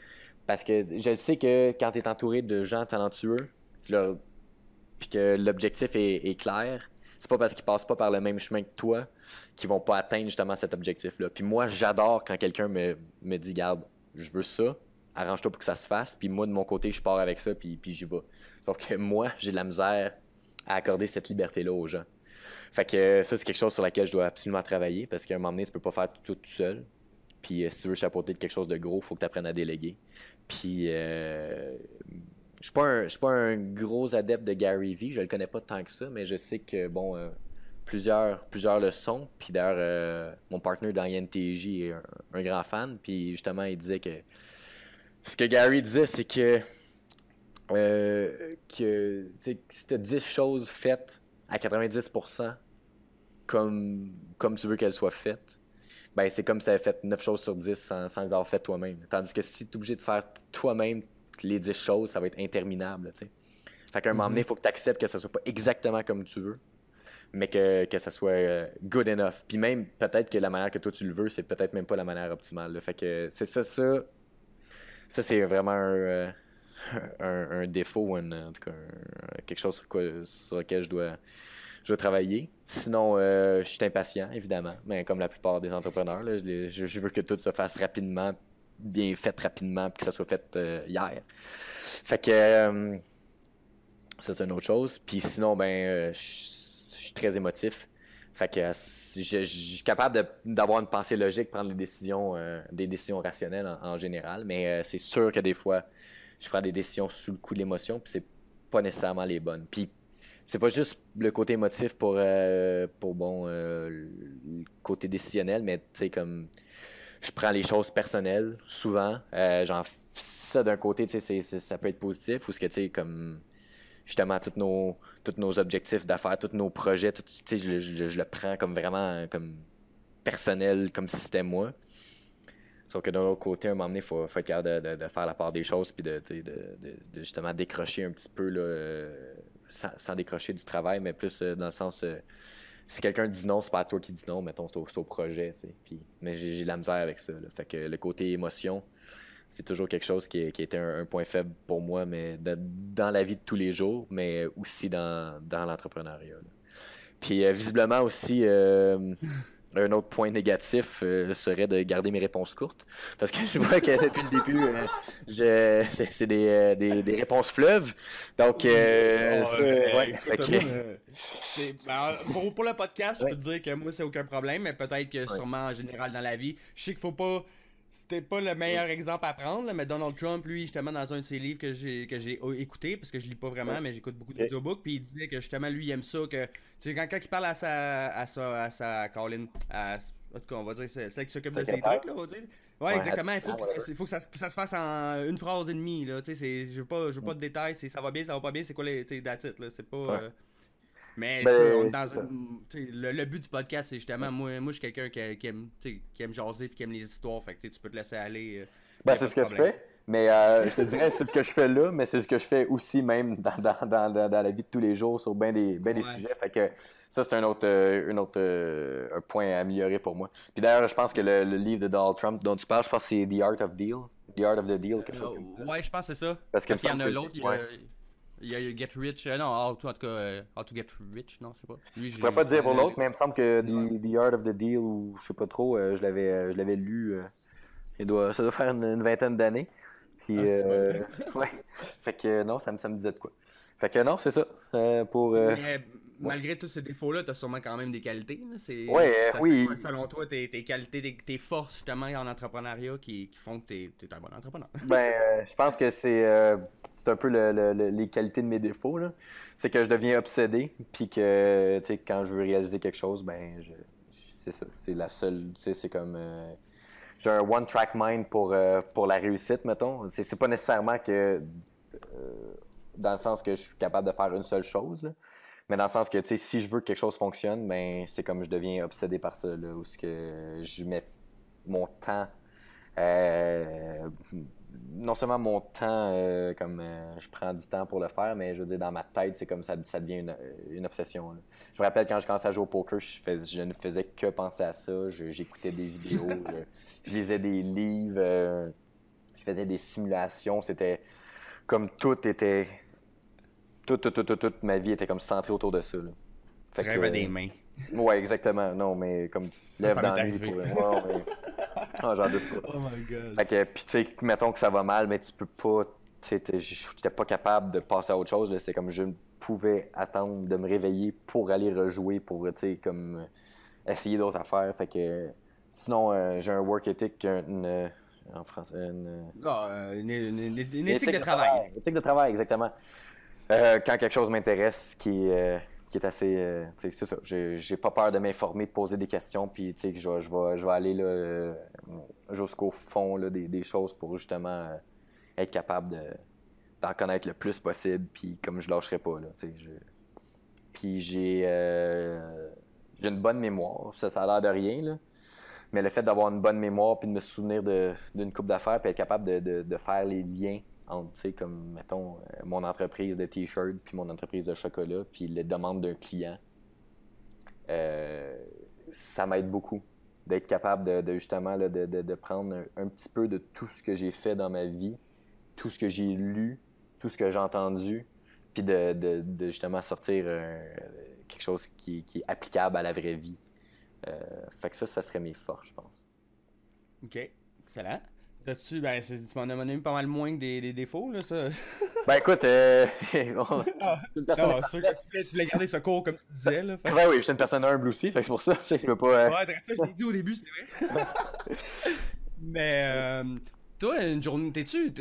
parce que je sais que quand tu es entouré de gens talentueux, puis que l'objectif est clair, c'est pas parce qu'ils passent pas par le même chemin que toi qu'ils vont pas atteindre justement cet objectif-là. Puis moi, j'adore quand quelqu'un me dit, garde, je veux ça, arrange-toi pour que ça se fasse, puis moi, de mon côté, je pars avec ça, puis j'y vais. Sauf que moi, j'ai de la misère à accorder cette liberté-là aux gens. Fait que ça, c'est quelque chose sur laquelle je dois absolument travailler, parce qu'à un moment donné, tu peux pas faire tout seul. Puis si tu veux chapeauter de quelque chose de gros, il faut que tu apprennes à déléguer. Puis je suis pas un gros adepte de Gary Vee, je le connais pas tant que ça, mais je sais que bon, plusieurs le sont. Puis d'ailleurs, mon partenaire dans INTJ est un grand fan. Puis justement, il disait que ce que Gary disait, c'est que si tu as 10 choses faites à 90% comme tu veux qu'elles soient faites, ben c'est comme si tu avais fait 9 choses sur 10 sans les avoir faites toi-même. Tandis que si tu es obligé de faire toi-même les 10 choses, ça va être interminable. T'sais. Fait qu'à un moment donné, il faut que tu acceptes que ça soit pas exactement comme tu veux, mais que ça soit good enough. Puis même, peut-être que la manière que toi tu le veux, c'est peut-être même pas la manière optimale. Là. Fait que c'est ça c'est vraiment un défaut, ou en tout cas quelque chose sur lequel je dois travailler. Sinon, je suis impatient, évidemment, mais comme la plupart des entrepreneurs, là, je veux que tout se fasse rapidement, bien fait rapidement, puis que ça soit fait hier. Fait que ça, c'est une autre chose. Puis sinon, je suis très émotif. Fait que je suis capable d'avoir une pensée logique, prendre des décisions rationnelles en général, mais c'est sûr que des fois, je prends des décisions sous le coup de l'émotion, puis c'est pas nécessairement les bonnes. Puis c'est pas juste le côté émotif pour le côté décisionnel, mais tu sais, comme je prends les choses personnelles souvent. Ça d'un côté, tu sais, ça peut être positif, ou ce que tu sais, comme justement, tous nos objectifs d'affaires, tous nos projets, tu sais, je le prends comme vraiment comme personnel, comme si c'était moi. Sauf que d'un autre côté, à un moment donné, il faut être capable de faire la part des choses, puis de justement décrocher un petit peu, là, sans décrocher du travail, mais plus dans le sens, si quelqu'un dit non, c'est pas à toi qui dis non, mettons, c'est au projet, tu sais. Mais j'ai de la misère avec ça, là. Fait que le côté émotion, c'est toujours quelque chose qui était un point faible pour moi, mais dans la vie de tous les jours, mais aussi dans l'entrepreneuriat. Là. Puis visiblement aussi, un autre point négatif serait de garder mes réponses courtes. Parce que je vois que depuis le début, c'est des réponses fleuves. Donc, pour le podcast, je peux te dire que moi, c'est aucun problème, mais peut-être que sûrement en général dans la vie, je sais qu'il faut pas. C'était pas le meilleur exemple à prendre, là, mais Donald Trump, lui, justement, dans un de ses livres que j'ai écouté, parce que je lis pas vraiment, mais j'écoute beaucoup d'audiobooks, puis il disait que justement, lui, il aime ça, que tu sais, quand il parle à sa Colin, en tout cas, on va dire, c'est celle qui s'occupe de ses trucs, là, on va dire. Ouais, exactement. Il faut que ça se fasse en une phrase et demie, là. Tu sais, je veux pas de détails, ça va bien, ça va pas bien, c'est quoi les that's it, là. C'est pas. Mais le but du podcast, c'est justement, moi je suis quelqu'un qui aime jaser et qui aime les histoires, fait que tu peux te laisser aller. C'est ce que je fais, mais je te dirais, c'est ce que je fais là, mais c'est ce que je fais aussi même dans la vie de tous les jours sur bien des sujets, fait que ça c'est un autre point à améliorer pour moi. Puis d'ailleurs, je pense que le livre de Donald Trump dont tu parles, je pense que c'est The Art of the Deal, quelque chose comme ça. Ouais, je pense que c'est ça. Parce qu'il y en a l'autre, il y a Get Rich, en tout cas, How to Get Rich, non, je sais pas. Je pourrais pas dire pour l'autre, mais il me semble que The Art of the Deal, ou je sais pas trop, je l'avais lu, ça doit faire une vingtaine d'années. Puis, ouais. Fait que non, ça me disait de quoi. Fait que non, c'est ça. Mais malgré tous ces défauts-là, t'as sûrement quand même des qualités. Là. Oui. Selon toi, tes qualités, tes forces justement en entrepreneuriat qui font que t'es un bon entrepreneur. Je pense que c'est un peu les qualités de mes défauts. Là. C'est que je deviens obsédé, puis que tu sais, quand je veux réaliser quelque chose, c'est ça. C'est la seule. Tu sais, c'est comme. J'ai un one-track mind pour la réussite, mettons. C'est pas nécessairement que. Dans le sens que je suis capable de faire une seule chose, là. Mais dans le sens que, tu sais, si je veux que quelque chose fonctionne, c'est comme je deviens obsédé par ça, là, où je mets mon temps. Non seulement mon temps, je prends du temps pour le faire, mais je veux dire, dans ma tête, c'est comme ça devient une obsession. Là. Je me rappelle quand je commençais à jouer au poker, je ne faisais que penser à ça. J'écoutais des vidéos, je lisais des livres, je faisais des simulations. C'était comme toute ma vie était comme centrée autour de ça. Là. Tu rêves à des mains. Ouais, exactement. Non, mais comme tu te lèves dans la nuit pour... Ouais, mais... Ah, j'en doute pas. Oh my god. Fait que, puis tu sais, mettons que ça va mal, mais tu peux pas... Tu sais, j'étais pas capable de passer à autre chose. C'est comme je ne pouvais attendre de me réveiller pour aller rejouer, pour, tu sais, comme essayer d'autres affaires. Fait que... Sinon, j'ai un work ethic, en français, Une éthique de travail. Une éthique de travail, exactement. Quand quelque chose m'intéresse, qui est assez... c'est ça, j'ai pas peur de m'informer, de poser des questions, puis je vais aller là, jusqu'au fond là, des choses pour justement être capable d'en connaître le plus possible, puis comme je lâcherai pas. Là, Puis j'ai une bonne mémoire, ça a l'air de rien, là. Mais le fait d'avoir une bonne mémoire, puis de me souvenir d'une coupe d'affaires, puis être capable de faire les liens entre, tu sais, comme, mettons, mon entreprise de t-shirt, puis mon entreprise de chocolat, puis les demandes d'un client, ça m'aide beaucoup d'être capable de justement là, de prendre un petit peu de tout ce que j'ai fait dans ma vie, tout ce que j'ai lu, tout ce que j'ai entendu, puis de justement sortir quelque chose qui est applicable à la vraie vie. Fait que ça serait mes forces, je pense. Ok, excellent. Tu m'en as donné pas mal moins que des défauts, là, ça. Ben écoute, une personne sûr que tu voulais garder ce cours comme tu disais, là. Ben oui, je suis une personne humble aussi, fait que c'est pour ça, tu sais, je veux pas... Ouais, je l'ai dit au début, c'est vrai. Mais, toi, une journée, tu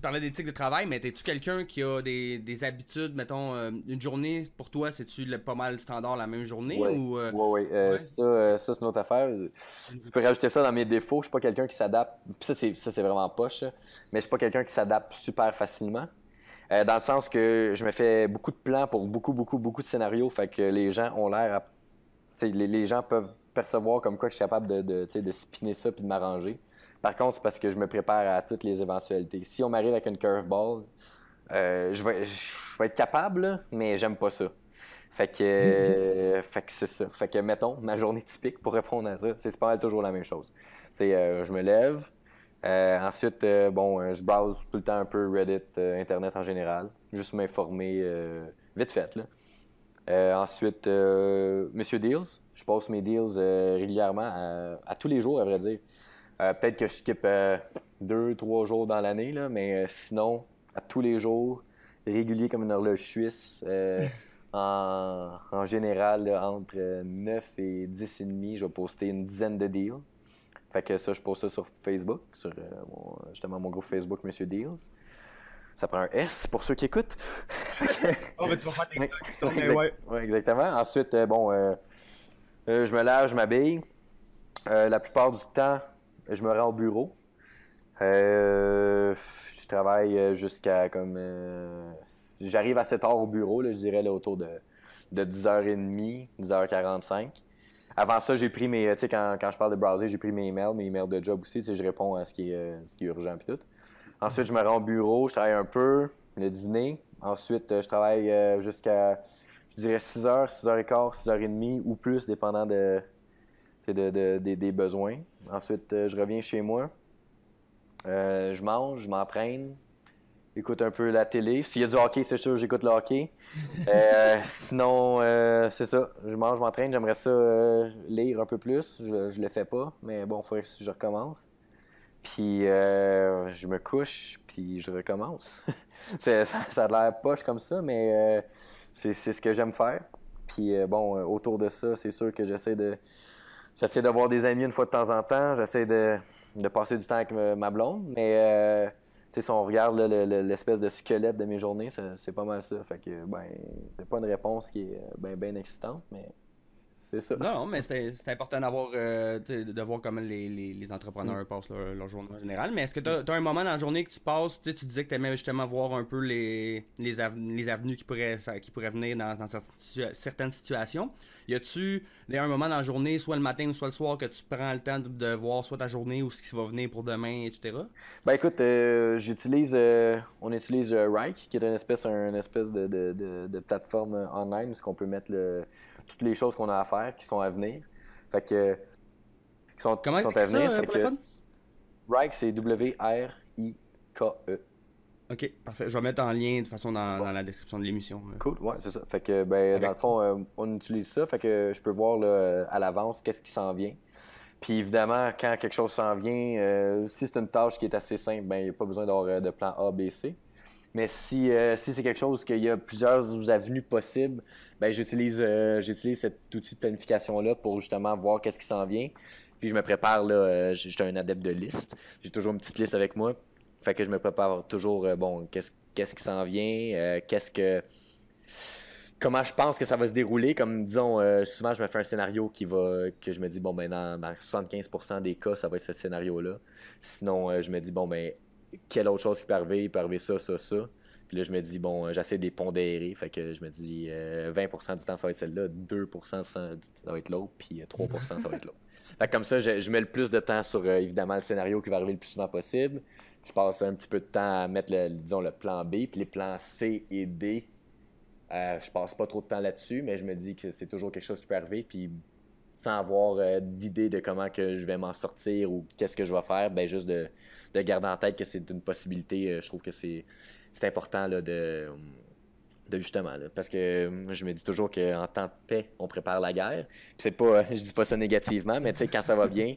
parlais d'éthique de travail, mais t'es-tu quelqu'un qui a des habitudes, mettons, une journée, pour toi, c'est-tu pas mal standard la même journée? Ouais, ou, ouais. Ça, c'est une autre affaire. Tu peux rajouter ça dans mes défauts. Je suis pas quelqu'un qui s'adapte. Puis ça, c'est vraiment poche, là. Mais je suis pas quelqu'un qui s'adapte super facilement. Dans le sens que je me fais beaucoup de plans pour beaucoup de scénarios. Fait que les gens ont l'air à... Les gens peuvent percevoir comme quoi je suis capable de spinner ça puis de m'arranger. Par contre, c'est parce que je me prépare à toutes les éventualités. Si on m'arrive avec une curveball, je vais être capable, là, mais j'aime pas ça. Fait que c'est ça. Fait que, mettons, ma journée typique pour répondre à ça, c'est pas mal toujours la même chose. C'est je me lève, ensuite, je browse tout le temps un peu Reddit, Internet en général, juste m'informer vite fait, là. Ensuite, Monsieur Deals, je poste mes deals régulièrement, à tous les jours, à vrai dire. Peut-être que je skip 2-3 jours dans l'année, là, mais sinon, à tous les jours, régulier comme une horloge suisse. En général, là, entre 9 et 10 et demi, je vais poster une dizaine de deals. Fait que ça, je poste ça sur Facebook, sur justement mon groupe Facebook Monsieur Deals. Ça prend un S pour ceux qui écoutent. Oh, mais tu vas faire tes ouais, exactement. Ensuite, je me lave, je m'habille. La plupart du temps, je me rends au bureau. Je travaille jusqu'à comme... j'arrive assez tard au bureau, là, je dirais là, autour de 10h30, 10h45. Avant ça, j'ai pris mes... Tu sais, quand je parle de browser, j'ai pris mes emails de job aussi. Tu sais, je réponds à ce qui est urgent et tout. Ensuite, je me rends au bureau, je travaille un peu, le dîner. Ensuite, je travaille jusqu'à, je dirais 6h, 6h15, 6h30 ou plus, dépendant des besoins. Ensuite, je reviens chez moi. Je mange, je m'entraîne, écoute un peu la télé. S'il y a du hockey, c'est sûr, j'écoute le hockey. Sinon, c'est ça. Je mange, je m'entraîne. J'aimerais ça lire un peu plus. Je le fais pas, mais bon, il faudrait que je recommence. Puis je me couche, puis je recommence. Ça a l'air poche comme ça, mais c'est ce que j'aime faire. Puis autour de ça, c'est sûr que j'essaie de voir des amis une fois de temps en temps. J'essaie de passer du temps avec ma blonde, mais si on regarde là, l'espèce de squelette de mes journées, c'est pas mal ça. Fait que c'est pas une réponse qui est bien excitante, mais c'est ça. Non, mais c'est important d'avoir de voir comment les entrepreneurs passent leur journée en général. Mais est-ce que tu as un moment dans la journée que tu passes, tu disais que tu aimais justement voir un peu les avenues qui pourraient venir dans certaines situations. Y a-tu un moment dans la journée, soit le matin ou soit le soir, que tu prends le temps de voir soit ta journée ou ce qui va venir pour demain, etc.? Ben écoute, on utilise Rike, qui est une espèce de plateforme online où on peut mettre toutes les choses qu'on a à faire, qui sont à venir. Fait que, qui sont à venir. Ça, fait que, Rike, c'est W-R-I-K-E. Ok, parfait. Je vais mettre en lien de toute façon dans la description de l'émission. Cool, ouais, c'est ça. Fait que, ben, dans le fond, on utilise ça, fait que je peux voir là, à l'avance qu'est-ce qui s'en vient. Puis évidemment, quand quelque chose s'en vient, si c'est une tâche qui est assez simple, ben, il n'y a pas besoin d'avoir de plan A, B, C. Mais si c'est quelque chose qu'il y a plusieurs avenues possibles, ben, j'utilise cet outil de planification-là pour justement voir qu'est-ce qui s'en vient. Puis je me prépare, là, j'étais un adepte de liste. J'ai toujours une petite liste avec moi. Fait que je me prépare toujours, bon, qu'est-ce qui s'en vient, comment je pense que ça va se dérouler. Comme disons, souvent je me fais un scénario que je me dis, bon, ben dans 75% des cas, ça va être ce scénario-là. Sinon, je me dis, bon, ben, quelle autre chose qui peut arriver? Il peut arriver ça, ça, ça. Puis là, je me dis, bon, j'essaie de les pondérer. Fait que je me dis, 20% du temps, ça va être celle-là, 2% ça va être l'autre, puis 3% ça va être l'autre. Fait que comme ça, je mets le plus de temps sur, évidemment, le scénario qui va arriver le plus souvent possible. Je passe un petit peu de temps à mettre, disons, le plan B, puis les plans C et D. Je passe pas trop de temps là-dessus, mais je me dis que c'est toujours quelque chose qui peut arriver, puis sans avoir d'idée de comment que je vais m'en sortir ou qu'est-ce que je vais faire, ben juste de garder en tête que c'est une possibilité. Je trouve que c'est important là, de justement, là, parce que je me dis toujours qu'en temps de paix, on prépare la guerre. Puis c'est pas, je dis pas ça négativement, mais tu sais, quand ça va bien,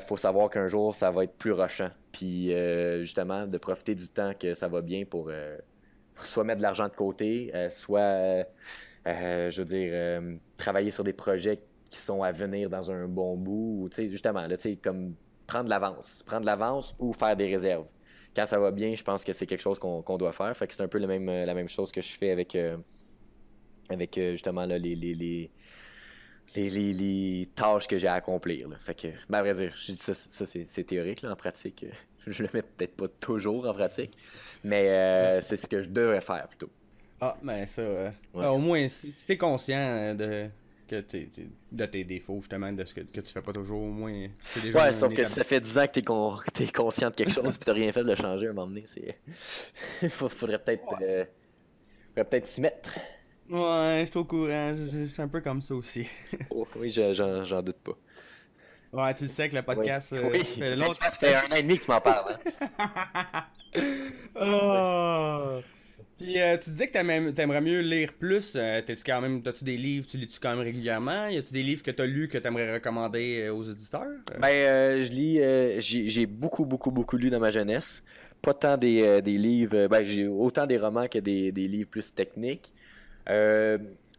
faut savoir qu'un jour, ça va être plus rushant. Puis justement, de profiter du temps que ça va bien pour soit mettre de l'argent de côté, soit, je veux dire, travailler sur des projets qui sont à venir dans un bon bout. Ou, tu sais, justement, là, tu sais, comme prendre de l'avance ou faire des réserves. Quand ça va bien, je pense que c'est quelque chose qu'on doit faire. Fait que c'est un peu la même chose que je fais avec justement là, les tâches que j'ai à accomplir. Là. Fait que, ben, à vrai dire, je dis ça c'est théorique. Là, en pratique, je le mets peut-être pas toujours en pratique, mais c'est ce que je devrais faire plutôt. Ah, ben ça, Ouais. au moins, si t'es conscient de tes défauts, justement, de ce que tu fais pas toujours, au moins, c'est déjà Ouais, un sauf que étape. si ça fait 10 ans que t'es conscient de quelque chose et t'as rien fait de le changer à un moment donné, faudrait peut-être s'y mettre. Ouais, je suis au courant, je suis un peu comme ça aussi. Oh, oui, j'en doute pas. Ouais, tu le sais que le Oui, podcast, oui, fait l'autre. ça fait 1 an et demi que tu m'en parles. Hein? Ah! Puis tu disais que t'aimerais mieux lire plus. T'as-tu des livres, tu lis-tu quand même régulièrement? Y a-tu des livres que t'as lus que t'aimerais recommander aux éditeurs? Ben, je lis, j'ai beaucoup, beaucoup, beaucoup lu dans ma jeunesse. Pas tant des livres, ben, j'ai autant des romans que des livres plus techniques. Euh,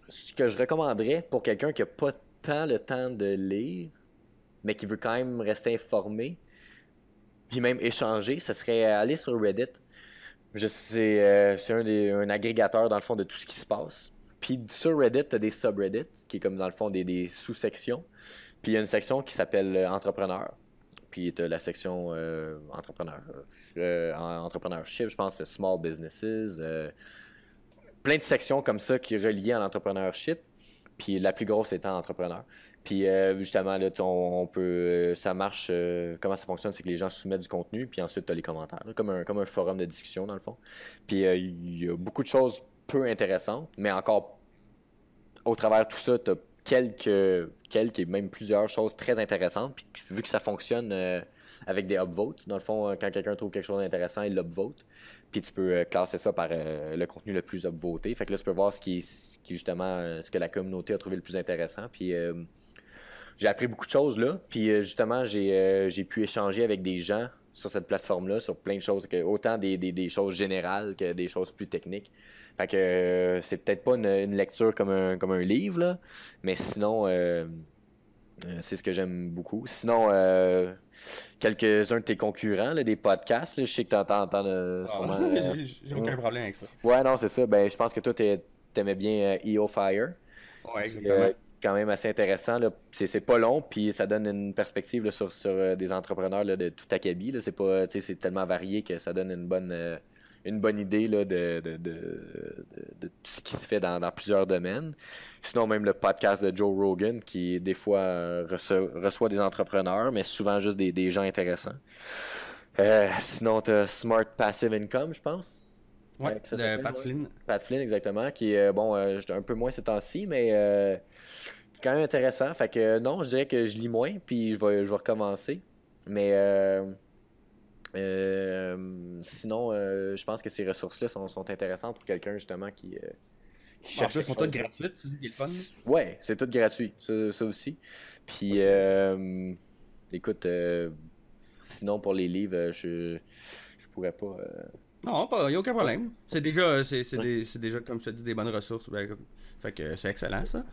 Ce que je recommanderais pour quelqu'un qui n'a pas tant le temps de lire, mais qui veut quand même rester informé, puis même échanger, ce serait aller sur Reddit. C'est un agrégateur, dans le fond, de tout ce qui se passe. Puis sur Reddit, tu as des subreddits, qui est comme, dans le fond, des sous-sections. Puis il y a une section qui s'appelle Entrepreneur. Puis tu as la section entrepreneurship, je pense, Small Businesses. Plein de sections comme ça qui sont reliées à l'entrepreneurship. Puis la plus grosse étant entrepreneur. Puis justement, là, on peut. Ça marche. Comment ça fonctionne, c'est que les gens soumettent du contenu, puis ensuite, tu as les commentaires. Là, comme un forum de discussion, dans le fond. Puis il y a beaucoup de choses peu intéressantes, mais encore au travers de tout ça, tu as quelques et même plusieurs choses très intéressantes. Puis vu que ça fonctionne avec des upvotes, dans le fond, quand quelqu'un trouve quelque chose d'intéressant, il l'upvote. Puis tu peux classer ça par le contenu le plus upvoté. Fait que là, tu peux voir ce qui justement, ce que la communauté a trouvé le plus intéressant. Puis j'ai appris beaucoup de choses là. Puis justement, j'ai pu échanger avec des gens sur cette plateforme-là, sur plein de choses, autant des choses générales que des choses plus techniques. Fait que c'est peut-être pas une lecture comme un livre, là, mais sinon, c'est ce que j'aime beaucoup. Sinon, quelques-uns de tes concurrents, là, des podcasts, là, je sais que t'entends sûrement. J'ai aucun problème avec ça. Ouais, non, c'est ça. Ben, je pense que toi, t'aimais bien EO Fire. Ouais, Qui exactement. quand même assez intéressant. Là. C'est pas long, puis ça donne une perspective là, sur des entrepreneurs là, de tout acabit. Là. C'est tellement varié que ça donne une bonne idée là, de tout ce qui se fait dans plusieurs domaines. Sinon, même le podcast de Joe Rogan, qui des fois reçoit des entrepreneurs, mais souvent juste des gens intéressants. Sinon, tu as Smart Passive Income, je pense. Ouais, Que ça de s'appelle, Pat ouais. Flynn. Pat Flynn, exactement, qui est, bon, un peu moins ces temps-ci, mais quand même intéressant. Fait que non, je dirais que je lis moins, puis je vais recommencer. Mais Sinon, je pense que ces ressources-là sont intéressantes pour quelqu'un justement qui En cherche plus, elles quelque sont toutes chose. gratuites, c'est ça qui est le fun. Ouais, c'est tout gratuit, ça aussi. Puis, écoute, sinon pour les livres, je pourrais pas. Non, il n'y a aucun Ouais. problème. C'est déjà, Ouais. c'est déjà, comme je te dis, des bonnes ressources. Fait que c'est excellent, ça.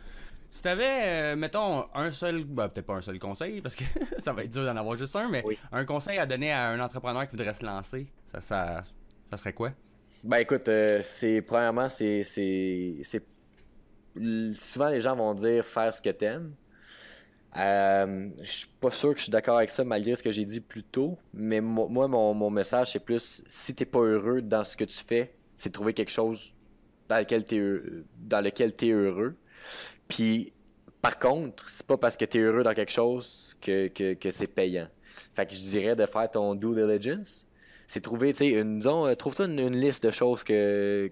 Si t'avais, mettons, un seul, peut-être pas un seul conseil, parce que ça va être dur d'en avoir juste un, mais Oui. un conseil à donner à un entrepreneur qui voudrait se lancer, ça serait quoi? Ben écoute, premièrement, souvent les gens vont dire faire ce que t'aimes. Je suis pas sûr que je suis d'accord avec ça malgré ce que j'ai dit plus tôt, mais moi, mon message, c'est plus si t'es pas heureux dans ce que tu fais, c'est de trouver quelque chose dans lequel t'es heureux. Puis, par contre, c'est pas parce que t'es heureux dans quelque chose que c'est payant. Fait que je dirais de faire ton due diligence. C'est trouver, tu sais, disons, trouve-toi une liste de choses que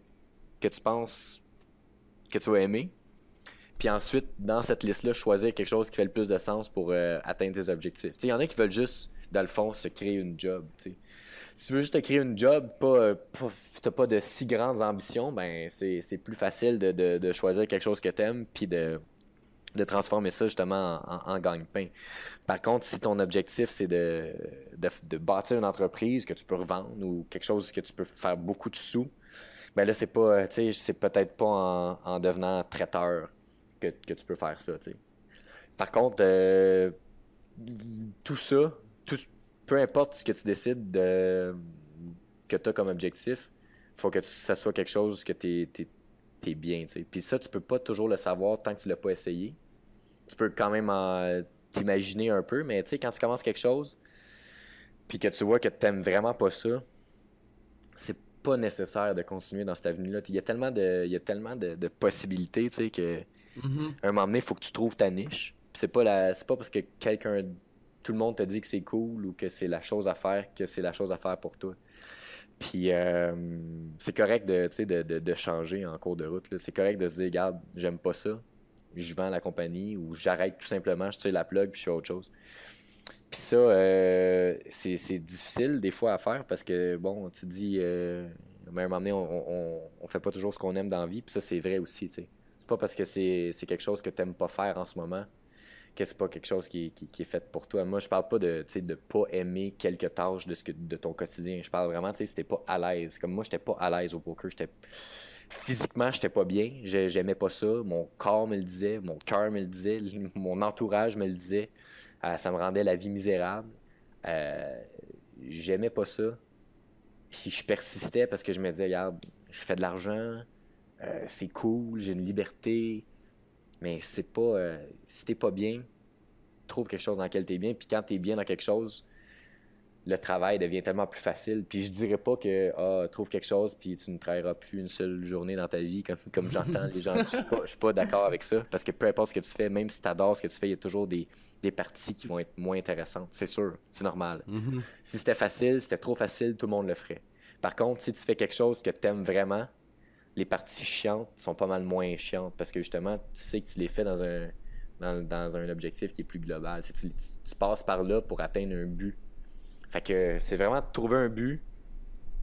tu penses que tu vas aimer. Puis ensuite, dans cette liste-là, choisir quelque chose qui fait le plus de sens pour atteindre tes objectifs. Tu sais, il y en a qui veulent juste, dans le fond, se créer une job. Tu sais. Si tu veux juste te créer une job, t'as pas de si grandes ambitions, ben c'est plus facile de choisir quelque chose que t'aimes, puis de transformer ça justement en gagne-pain. Par contre, si ton objectif c'est de bâtir une entreprise que tu peux revendre ou quelque chose que tu peux faire beaucoup de sous, ben là, c'est pas, tu sais, c'est peut-être pas en devenant traiteur que tu peux faire ça, tu sais. Par contre, tout ça, tout, peu importe ce que tu décides que tu as comme objectif, il faut que ça soit quelque chose que t'es bien, tu sais. Puis ça, tu peux pas toujours le savoir tant que tu l'as pas essayé. Tu peux quand même t'imaginer un peu, mais tu sais, quand tu commences quelque chose, puis que tu vois que t'aimes vraiment pas ça, c'est pas nécessaire de continuer dans cette avenue-là. Il y a tellement de possibilités, tu sais, que Mhm. à un moment donné, il faut que tu trouves ta niche. Puis c'est pas parce que tout le monde te dit que c'est cool ou que c'est la chose à faire que c'est la chose à faire pour toi. Puis c'est correct tu sais, de changer en cours de route, là. C'est correct de se dire, regarde, j'aime pas ça, je vends la compagnie ou j'arrête tout simplement, je tire la plug puis je fais autre chose. Puis ça, c'est difficile des fois à faire parce que, bon, tu te dis, mais à un moment donné, on fait pas toujours ce qu'on aime dans la vie, puis ça, c'est vrai aussi, tu sais. C'est pas parce que c'est quelque chose que t'aimes pas faire en ce moment que c'est pas quelque chose qui est fait pour toi. Moi, je parle pas tu sais, de pas aimer quelques tâches de ton quotidien. Je parle vraiment, tu sais, si t'es pas à l'aise. Comme moi, j'étais pas à l'aise au poker. Physiquement, j'étais pas bien. J'aimais pas ça. Mon corps me le disait, mon cœur me le disait, mon entourage me le disait. Ça me rendait la vie misérable. Euh, J'aimais pas ça. Puis je persistais parce que je me disais, regarde, je fais de l'argent, c'est cool, j'ai une liberté, mais c'est pas. Si t'es pas bien, trouve quelque chose dans lequel t'es bien. Puis quand t'es bien dans quelque chose, le travail devient tellement plus facile. Puis je dirais pas que trouve quelque chose puis tu ne travailleras plus une seule journée dans ta vie, comme j'entends les gens. Je suis pas d'accord avec ça. Parce que peu importe ce que tu fais, même si tu adores ce que tu fais, il y a toujours des parties qui vont être moins intéressantes. C'est sûr, c'est normal. Mhm. Si c'était facile, c'était trop facile, tout le monde le ferait. Par contre, si tu fais quelque chose que tu aimes vraiment, les parties chiantes sont pas mal moins chiantes parce que justement, tu sais que tu les fais dans un objectif qui est plus global. Tu passes par là pour atteindre un but. Fait que c'est vraiment de trouver un but,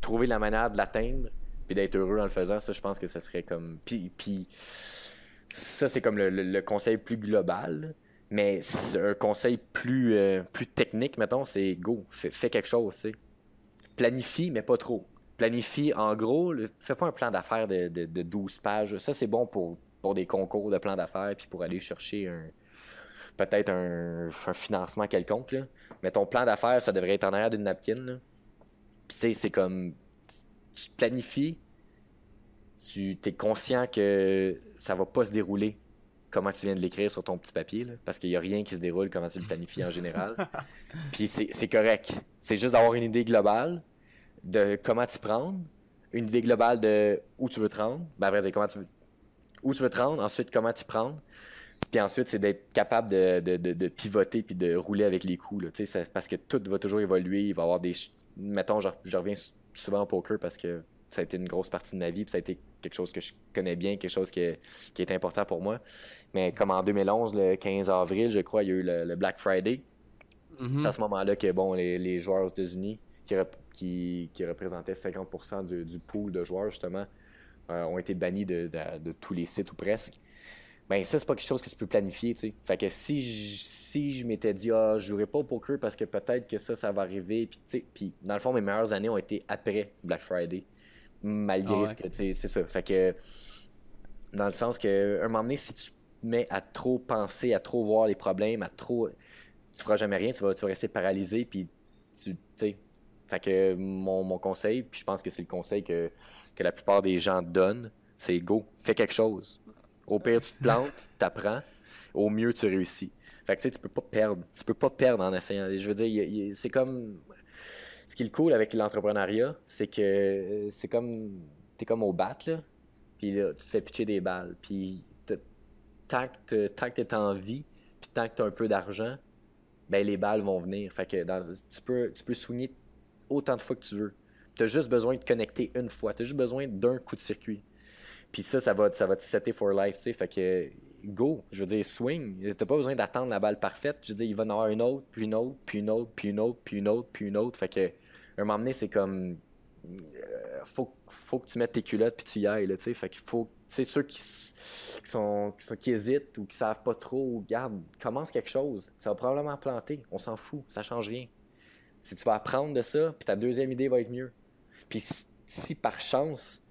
trouver la manière de l'atteindre, puis d'être heureux en le faisant. Ça, je pense que ça serait comme. Puis ça, c'est comme le conseil plus global. Mais un conseil plus technique, mettons, c'est go, fais quelque chose, tu sais. Planifie, mais pas trop. Planifie, en gros, fais pas un plan d'affaires de 12 pages. Ça, c'est bon pour des concours de plans d'affaires, puis pour aller chercher peut-être un financement quelconque, là. Mais ton plan d'affaires, ça devrait être en arrière d'une napkin, là. Puis tu sais, c'est comme, tu te planifies, tu es conscient que ça va pas se dérouler comment tu viens de l'écrire sur ton petit papier, là, parce qu'il y a rien qui se déroule comment tu le planifies en général. Puis c'est correct. C'est juste d'avoir une idée globale de comment t'y prendre, une idée globale de où tu veux te rendre, ben après, c'est où tu veux te rendre, ensuite comment t'y prendre, puis ensuite, c'est d'être capable de pivoter puis de rouler avec les coups, là, parce que tout va toujours évoluer. Il va y avoir des. Mettons, je reviens souvent au poker parce que ça a été une grosse partie de ma vie, puis ça a été quelque chose que je connais bien, quelque chose qui est important pour moi. Mais comme en 2011, le 15 avril, je crois, il y a eu le Black Friday. C'est à Mhm. ce moment-là que, bon, les joueurs aux États-Unis, qui représentaient 50% du pool de joueurs, justement, ont été bannis de tous les sites ou presque. Ben ça, c'est pas quelque chose que tu peux planifier, tu sais. Fait que si je m'étais dit, je jouerai pas au poker parce que peut-être que ça va arriver, puis tu sais, puis dans le fond, mes meilleures années ont été après Black Friday, malgré ce que, tu sais, c'est ça. Fait que, dans le sens que, un moment donné, si tu te mets à trop penser, à trop voir les problèmes, tu feras jamais rien, tu vas rester paralysé, puis tu sais. Fait que mon conseil, puis je pense que c'est le conseil que la plupart des gens donnent, c'est go, fais quelque chose. Au pire, tu te plantes, t'apprends. Au mieux, tu réussis. Fait que tu sais, tu peux pas perdre. Tu peux pas perdre en essayant. Je veux dire, c'est comme... Ce qui est cool avec l'entrepreneuriat, c'est que c'est comme... T'es comme au bat, là. Puis là, tu te fais pitcher des balles. Puis tant que t'es en vie, puis tant que t'as un peu d'argent, ben les balles vont venir. Fait que tu peux swinger autant de fois que tu veux. T'as juste besoin de te connecter une fois. T'as juste besoin d'un coup de circuit. Puis ça va te setter for life, tu sais. Fait que go, je veux dire, swing. T'as pas besoin d'attendre la balle parfaite. Je veux dire, il va en avoir une autre, puis une autre, puis une autre, puis une autre, puis une autre, puis une autre. Fait que, un moment donné, c'est comme... faut que tu mettes tes culottes puis tu y ailles, là, tu sais. Fait qu'il faut... Tu sais, ceux qui hésitent ou qui savent pas trop, regarde, commence quelque chose. Ça va probablement planter. On s'en fout. Ça change rien. Si tu vas apprendre de ça, puis ta deuxième idée va être mieux. Puis si par chance...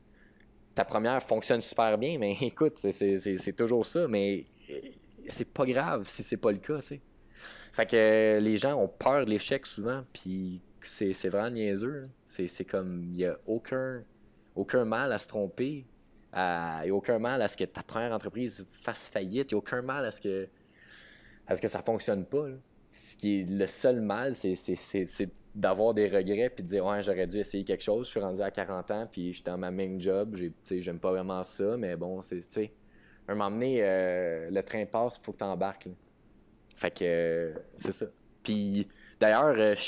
ta première fonctionne super bien, mais écoute, c'est toujours ça, mais c'est pas grave si c'est pas le cas, tu sais. Fait que les gens ont peur de l'échec souvent, puis c'est vraiment niaiseux. C'est comme, il y a aucun mal à se tromper, il y a aucun mal à ce que ta première entreprise fasse faillite, il y a aucun mal à ce que ça fonctionne pas, là. Ce qui est le seul mal, c'est d'avoir des regrets puis de dire ouais, j'aurais dû essayer quelque chose, je suis rendu à 40 ans puis je suis dans ma même job, j'aime pas vraiment ça, mais bon, c'est tu sais, un moment donné, le train passe, il faut que tu embarques, là. Fait que c'est ça. Puis d'ailleurs, je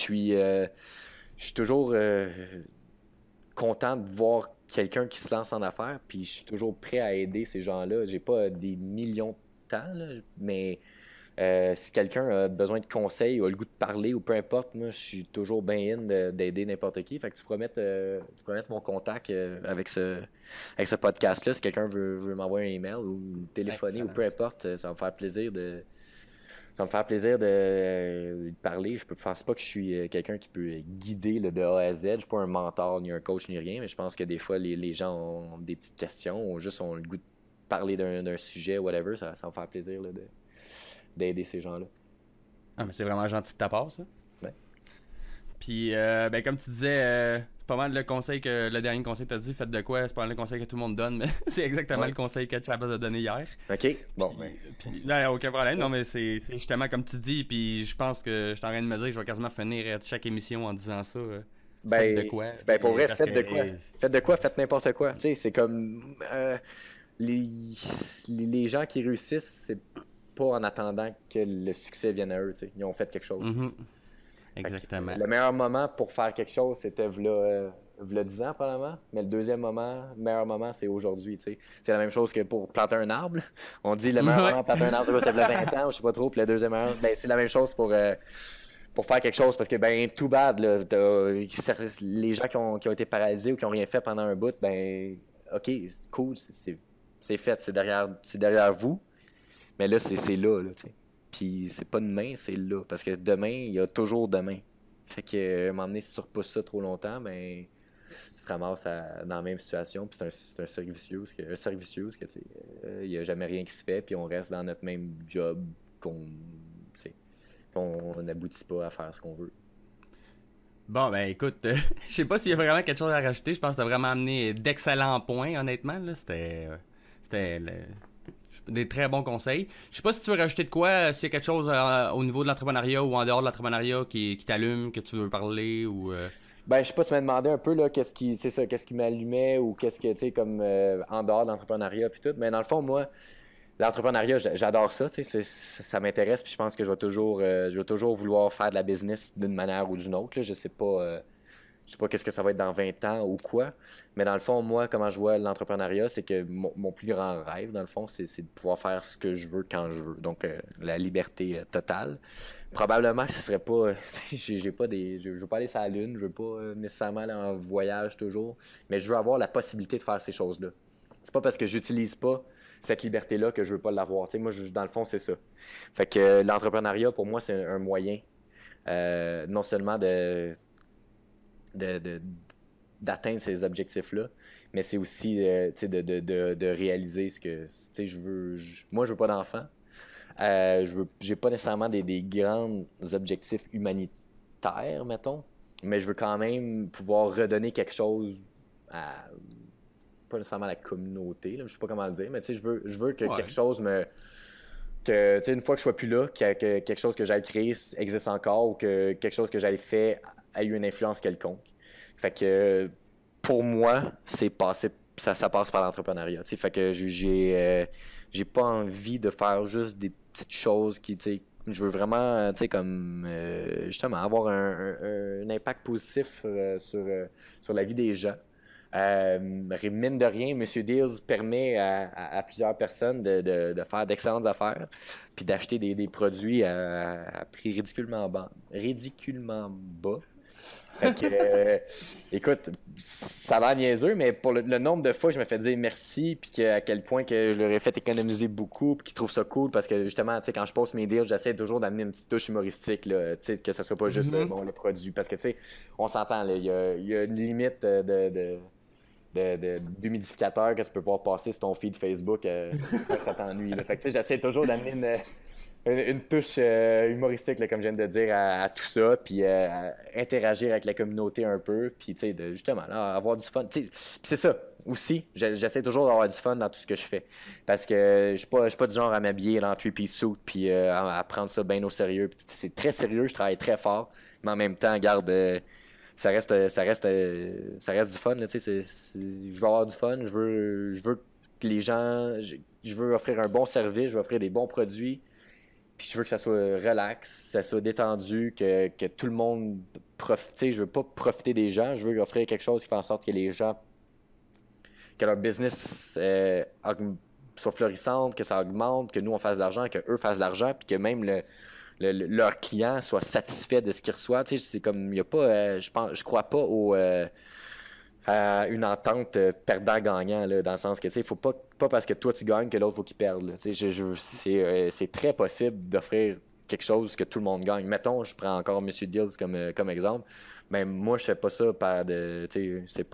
suis toujours content de voir quelqu'un qui se lance en affaires, puis je suis toujours prêt à aider ces gens-là. J'ai pas des millions de temps, là, mais si quelqu'un a besoin de conseils ou a le goût de parler ou peu importe, moi, je suis toujours bien in d'aider n'importe qui. Fait que tu pourrais mettre mon contact avec ce podcast-là. Si quelqu'un veut m'envoyer un email ou téléphoner. Excellent. Ou peu importe, ça va me faire plaisir de parler. Je pense pas que je suis quelqu'un qui peut guider de A à Z. Je suis pas un mentor, ni un coach, ni rien, mais je pense que des fois, les gens ont des petites questions ou juste ont le goût de parler d'un sujet, whatever. Ça va me faire plaisir là, d'aider ces gens-là. Ah, mais c'est vraiment gentil de ta part, ça. Ouais. Puis, ben, comme tu disais, c'est pas mal le dernier conseil que tu as dit, faites de quoi, c'est pas mal le conseil que tout le monde donne, mais c'est exactement le conseil que Chabas a donné hier. OK, bon. Puis là, aucun problème, non, mais c'est justement comme tu dis, puis je pense que je suis en train de me dire que je vais quasiment finir chaque émission en disant ça. Faites de quoi. Ben, pour vrai, faites de quoi. Faites de quoi, faites n'importe quoi. Tu sais, c'est comme... les gens qui réussissent, c'est pas en attendant que le succès vienne à eux, tu sais. Ils ont fait quelque chose. Mm-hmm. Exactement. Le meilleur moment pour faire quelque chose, c'était v'là 10 ans, probablement. Mais le meilleur moment, c'est aujourd'hui, tu sais. C'est la même chose que pour planter un arbre. On dit le meilleur moment pour planter un arbre, c'est 20 ans, je sais pas trop. Puis le deuxième meilleur, ben, c'est la même chose pour faire quelque chose. Parce que, ben, too bad, là, les gens qui ont été paralysés ou qui ont rien fait pendant un bout, ben, OK, cool, c'est fait, c'est derrière vous. Mais là, c'est là, tu sais. Puis c'est pas demain, c'est là. Parce que demain, il y a toujours demain. Fait que, à un moment donné, si tu repousses ça trop longtemps, ben, tu te ramasses dans la même situation. Puis c'est un cercle vicieux, que tu sais, il n'y a jamais rien qui se fait. Puis on reste dans notre même job qu'on n'aboutit pas à faire ce qu'on veut. Bon, ben écoute, je sais pas s'il y a vraiment quelque chose à rajouter. Je pense que tu as vraiment amené d'excellents points, honnêtement. Là. C'était des très bons conseils. Je sais pas si tu veux rajouter de quoi, s'il y a quelque chose au niveau de l'entrepreneuriat ou en dehors de l'entrepreneuriat qui t'allume, que tu veux parler ou... Ben, je sais pas si tu m'as demandé un peu là, qu'est-ce qui m'allumait ou qu'est-ce que, tu sais, comme en dehors de l'entrepreneuriat puis tout. Mais dans le fond, moi, l'entrepreneuriat, j'adore ça, tu sais, ça m'intéresse puis je pense que je vais toujours vouloir faire de la business d'une manière ou d'une autre, là. Je sais pas sais pas qu'est-ce que ça va être dans 20 ans ou quoi, mais dans le fond, moi, comment je vois l'entrepreneuriat, c'est que mon plus grand rêve, dans le fond, c'est de pouvoir faire ce que je veux quand je veux. Donc, la liberté totale. Probablement que ce serait pas. J'ai pas je veux pas aller sur la Lune, je veux pas nécessairement aller en voyage toujours, mais je veux avoir la possibilité de faire ces choses-là. C'est pas parce que j'utilise pas cette liberté-là que je veux pas l'avoir. Tu sais, moi, dans le fond, c'est ça. Fait que l'entrepreneuriat, pour moi, c'est un moyen non seulement d'atteindre ces objectifs-là, mais c'est aussi de réaliser ce que je veux. Moi, je veux pas d'enfants. J'ai pas nécessairement des grands objectifs humanitaires, mettons, mais je veux quand même pouvoir redonner quelque chose à pas nécessairement à la communauté, là, je sais pas comment le dire, mais je veux que quelque chose une fois que je sois plus là, que quelque chose que j'aille créer existe encore ou que quelque chose que j'aille faire ait eu une influence quelconque. Fait que pour moi, ça passe par l'entrepreneuriat. Fait que j'ai pas envie de faire juste des petites choses qui, je veux vraiment, justement, avoir un impact positif sur la vie des gens. Mine de rien, M. Deals permet à plusieurs personnes de faire d'excellentes affaires puis d'acheter des produits à prix ridiculement bas. Fait que, écoute, ça a l'air niaiseux, mais pour le nombre de fois que je me fais dire merci, puis à quel point que je leur ai fait économiser beaucoup, puis qu'ils trouvent ça cool, parce que justement, quand je poste mes deals, j'essaie toujours d'amener une petite touche humoristique, là, que ça soit pas juste le produit. Parce que, on s'entend, il y a une limite d'humidificateur que tu peux voir passer sur ton feed Facebook, ça t'ennuie. Fait que, j'essaie toujours d'amener une touche humoristique, là, comme je viens de dire, à tout ça, puis interagir avec la communauté un peu, puis justement, là, avoir du fun. Puis c'est ça aussi, j'essaie toujours d'avoir du fun dans tout ce que je fais, parce que je suis pas du genre à m'habiller en three-piece suit, puis à prendre ça bien au sérieux. C'est très sérieux, je travaille très fort, mais en même temps, regarde, ça reste du fun, là, je veux avoir du fun, je veux que les gens, je veux offrir un bon service, je veux offrir des bons produits. Puis je veux que ça soit relax, ça soit détendu, que tout le monde profite. Je veux pas profiter des gens, je veux offrir quelque chose qui fait en sorte que les gens, que leur business soit florissante, que ça augmente, que nous on fasse de l'argent, que eux fassent de l'argent, puis que même leurs clients soient satisfaits de ce qu'ils reçoivent. C'est comme, il y a pas, je crois pas à une entente perdant-gagnant, là, dans le sens que, il faut pas parce que toi tu gagnes que l'autre faut qu'il perde. C'est très possible d'offrir quelque chose que tout le monde gagne. Mettons, je prends encore M. Deals comme exemple, mais moi je fais pas ça c'est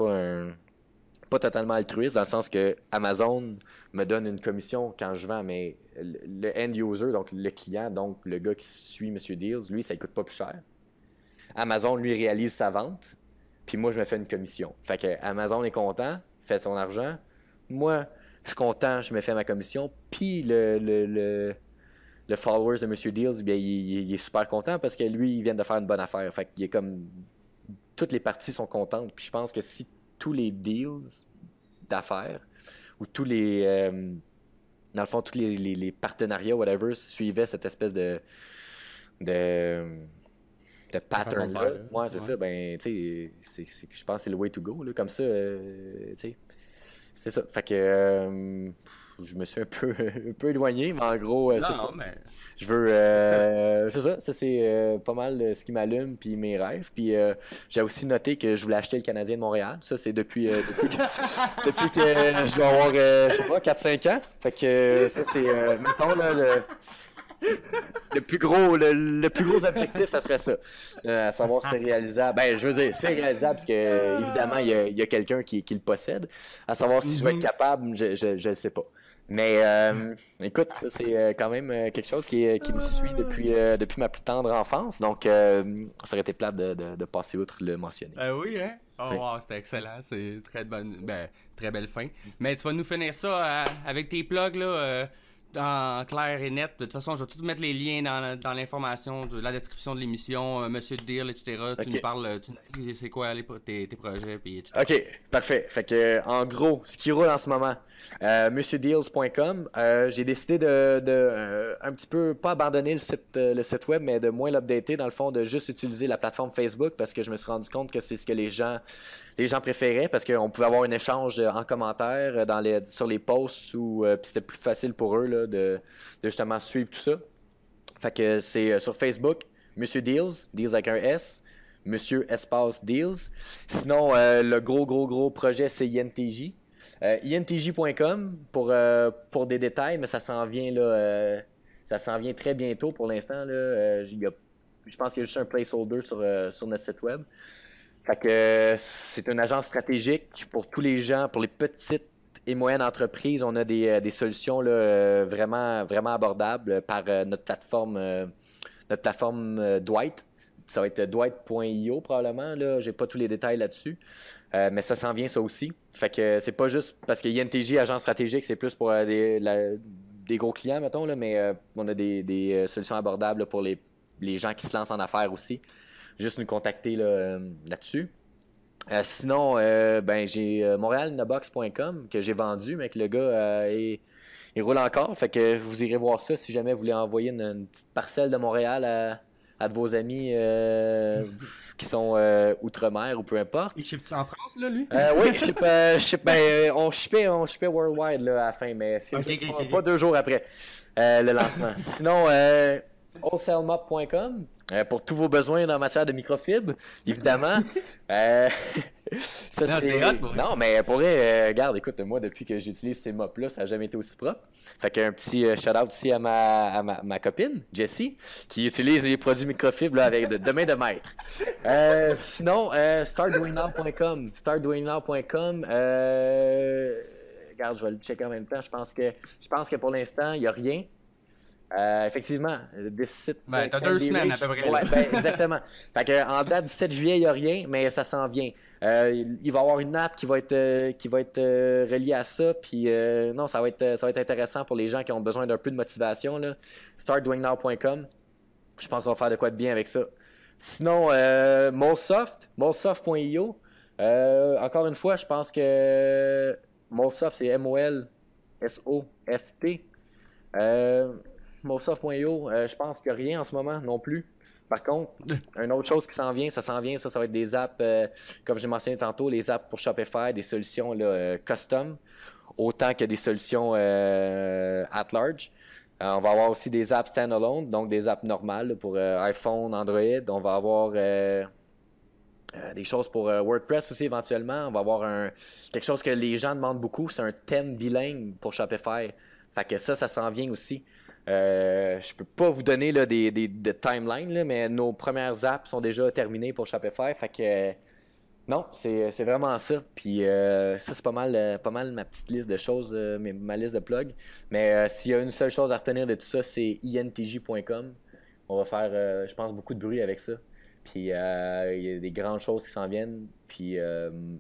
pas totalement altruiste, dans le sens que Amazon me donne une commission quand je vends, mais le end user, donc le client, donc le gars qui suit M. Deals, lui, ça ne coûte pas plus cher. Amazon, lui, réalise sa vente, puis moi, je me fais une commission. Fait que Amazon est content, fait son argent. Moi, je suis content, je me fais ma commission, puis le followers de M. Deals, bien, il est super content parce que lui, il vient de faire une bonne affaire. Fait qu'il est comme... Toutes les parties sont contentes, puis je pense que si tous les deals d'affaires ou tous dans le fond, tous les partenariats, whatever, suivaient cette espèce de pattern-là. Ouais, c'est ça. Ben, tu sais, je pense que c'est le way to go. Là, comme ça, tu sais, c'est ça. Fait que je me suis un peu éloigné, mais en gros, c'est ça. Mais... Je veux... c'est ça. Ça, c'est pas mal ce qui m'allume, puis mes rêves. Puis j'ai aussi noté que je voulais acheter le Canadien de Montréal. Ça, c'est depuis que je dois avoir, je sais pas, 4-5 ans. Fait que ça, c'est... mettons, là, le plus gros objectif, ça serait ça. À savoir si c'est réalisable. Ben, je veux dire, c'est réalisable parce que, évidemment, il y a quelqu'un qui le possède. À savoir si je vais être capable, je le sais pas. Mais écoute, ça, c'est quand même quelque chose qui me suit depuis ma plus tendre enfance. Donc, ça aurait été plate de passer outre le mentionner. Oui, hein? Oh, oui. Wow, c'était excellent. C'est très belle fin. Mais tu vas nous finir ça avec tes plugs, là. en clair et net. De toute façon, je vais tout mettre les liens dans l'information de la description de l'émission, Monsieur Deal, etc. Tu nous parles, tu nous dis c'est quoi tes projets, puis etc. OK, parfait. Fait que, en gros, ce qui roule en ce moment, monsieurdeals.com, j'ai décidé de un petit peu, pas abandonner le site web, mais de moins l'updater, dans le fond, de juste utiliser la plateforme Facebook, parce que je me suis rendu compte que c'est ce que les gens préféraient, parce qu'on pouvait avoir un échange en commentaire sur les posts, puis c'était plus facile pour eux là, de justement suivre tout ça. Fait que c'est sur Facebook, Monsieur Deals, Deals avec un S, Monsieur Espace Deals. Sinon, le gros projet, c'est INTJ. INTJ.com pour des détails, mais ça s'en vient là, ça s'en vient très bientôt pour l'instant. Je pense qu'il y a juste un placeholder sur notre site web. Fait que c'est une agence stratégique pour tous les gens, pour les petites et moyennes entreprises. On a des solutions là, vraiment abordables par notre plateforme Dwight. Ça va être dwight.io probablement. Là, j'ai pas tous les détails là-dessus. Mais ça s'en vient ça aussi. Fait que c'est pas juste parce que INTJ, agence stratégique, c'est plus pour des gros clients, mettons, là, mais on a des solutions abordables là, pour les gens qui se lancent en affaires aussi. Juste nous contacter là-dessus. Sinon, j'ai montrealnobox.com que j'ai vendu, mais que le gars il roule encore. Fait que vous irez voir ça si jamais vous voulez envoyer une petite parcelle de Montréal à de vos amis qui sont outre-mer ou peu importe. Il ship ça en France, là, lui? Oui, on shippait worldwide là, à la fin, mais c'est pas 2 jours après le lancement. Sinon, wholesalemup.com pour tous vos besoins en matière de microfibres, évidemment. Ça, c'est hot, non, mais pour vrai, regarde, écoute, moi, depuis que j'utilise ces mops-là, ça n'a jamais été aussi propre. Fait qu'un petit shout-out aussi à ma copine, Jessie, qui utilise les produits microfibres là, avec de main de maître. Sinon, startdoingnow.com. Startdoingnow.com, regarde, je vais le checker en même temps. Je pense que pour l'instant, il n'y a rien. Effectivement, des sites. Ben, t'as 2 semaines à peu près. Ouais, exactement. Fait que, en date du 7 juillet, il n'y a rien, mais ça s'en vient. Il va y avoir une app qui va être reliée à ça. Puis, non, ça va être intéressant pour les gens qui ont besoin d'un peu de motivation. Là. Startdoingnow.com. Je pense qu'on va faire de quoi de bien avec ça. Sinon, molsoft.io. Encore une fois, je pense que Molsoft, c'est MOLSOFT. Molsoft.io, je pense qu'il n'y a rien en ce moment non plus. Par contre, une autre chose qui s'en vient, ça va être des apps, comme j'ai mentionné tantôt, les apps pour Shopify, des solutions là, custom, autant que des solutions at large. On va avoir aussi des apps standalone, donc des apps normales là, pour iPhone, Android. On va avoir des choses pour WordPress aussi éventuellement. On va avoir quelque chose que les gens demandent beaucoup, c'est un thème bilingue pour Shopify. Fait que ça s'en vient aussi. Je peux pas vous donner là, des timelines, là, mais nos premières apps sont déjà terminées pour Shopify. Fait que non, c'est vraiment ça. Puis ça, c'est pas mal ma petite liste de choses, ma liste de plugs. Mais s'il y a une seule chose à retenir de tout ça, c'est intj.com. On va faire, je pense, beaucoup de bruit avec ça. Puis il y a des grandes choses qui s'en viennent, puis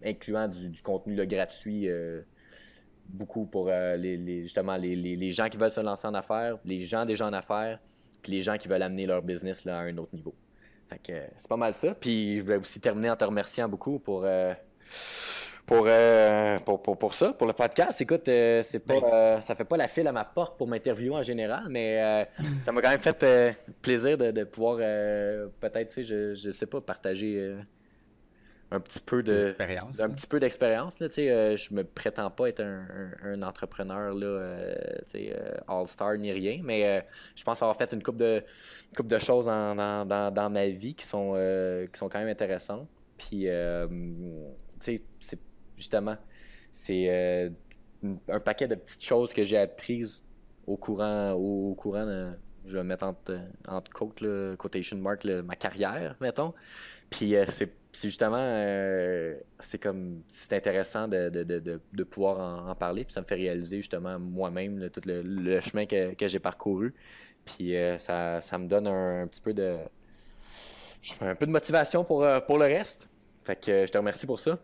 incluant du contenu là, gratuit. Beaucoup pour justement les gens qui veulent se lancer en affaires, les gens déjà en affaires, puis les gens qui veulent amener leur business là, à un autre niveau. Fait que c'est pas mal ça. Puis je voulais aussi terminer en te remerciant beaucoup pour ça, pour le podcast. Écoute, c'est pas, ça fait pas la file à ma porte pour m'interviewer en général, mais ça m'a quand même fait plaisir de pouvoir peut-être, tu sais, je sais pas, partager un petit peu d'expérience. Là, je me prétends pas être un entrepreneur là, all-star ni rien, mais je pense avoir fait une couple de choses dans ma vie qui sont quand même intéressantes. Puis, c'est justement, c'est un paquet de petites choses que j'ai apprises au courant je vais mettre entre quotation mark, ma carrière, mettons. Puis c'est justement, c'est intéressant de pouvoir en parler. Puis ça me fait réaliser justement moi-même là, tout le chemin que j'ai parcouru. Puis ça me donne un petit peu de motivation pour le reste. Fait que je te remercie pour ça.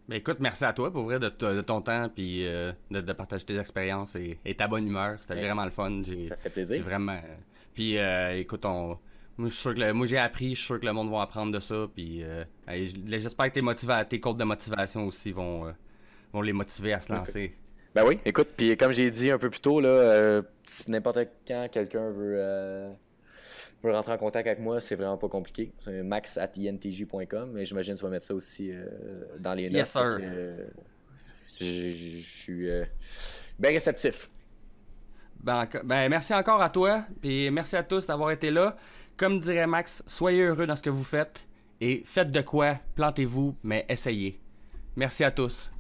Ben écoute, merci à toi pour vrai de ton temps puis de partager tes expériences et ta bonne humeur. C'était vraiment le fun. Ça fait J'ai plaisir. vraiment. Puis écoute, moi, je suis sûr que moi j'ai appris, je suis sûr que le monde va apprendre de ça. Puis j'espère que tes codes de motivation aussi vont les motiver à se lancer. Ben oui, écoute, puis comme j'ai dit un peu plus tôt, là, si n'importe quand quelqu'un veut rentrer en contact avec moi, c'est vraiment pas compliqué. C'est max@intj.com, mais j'imagine que tu vas mettre ça aussi dans les notes. Yes, sir. Je suis bien réceptif. Ben merci encore à toi, puis merci à tous d'avoir été là. Comme dirait Max, soyez heureux dans ce que vous faites et faites de quoi, plantez-vous, mais essayez. Merci à tous.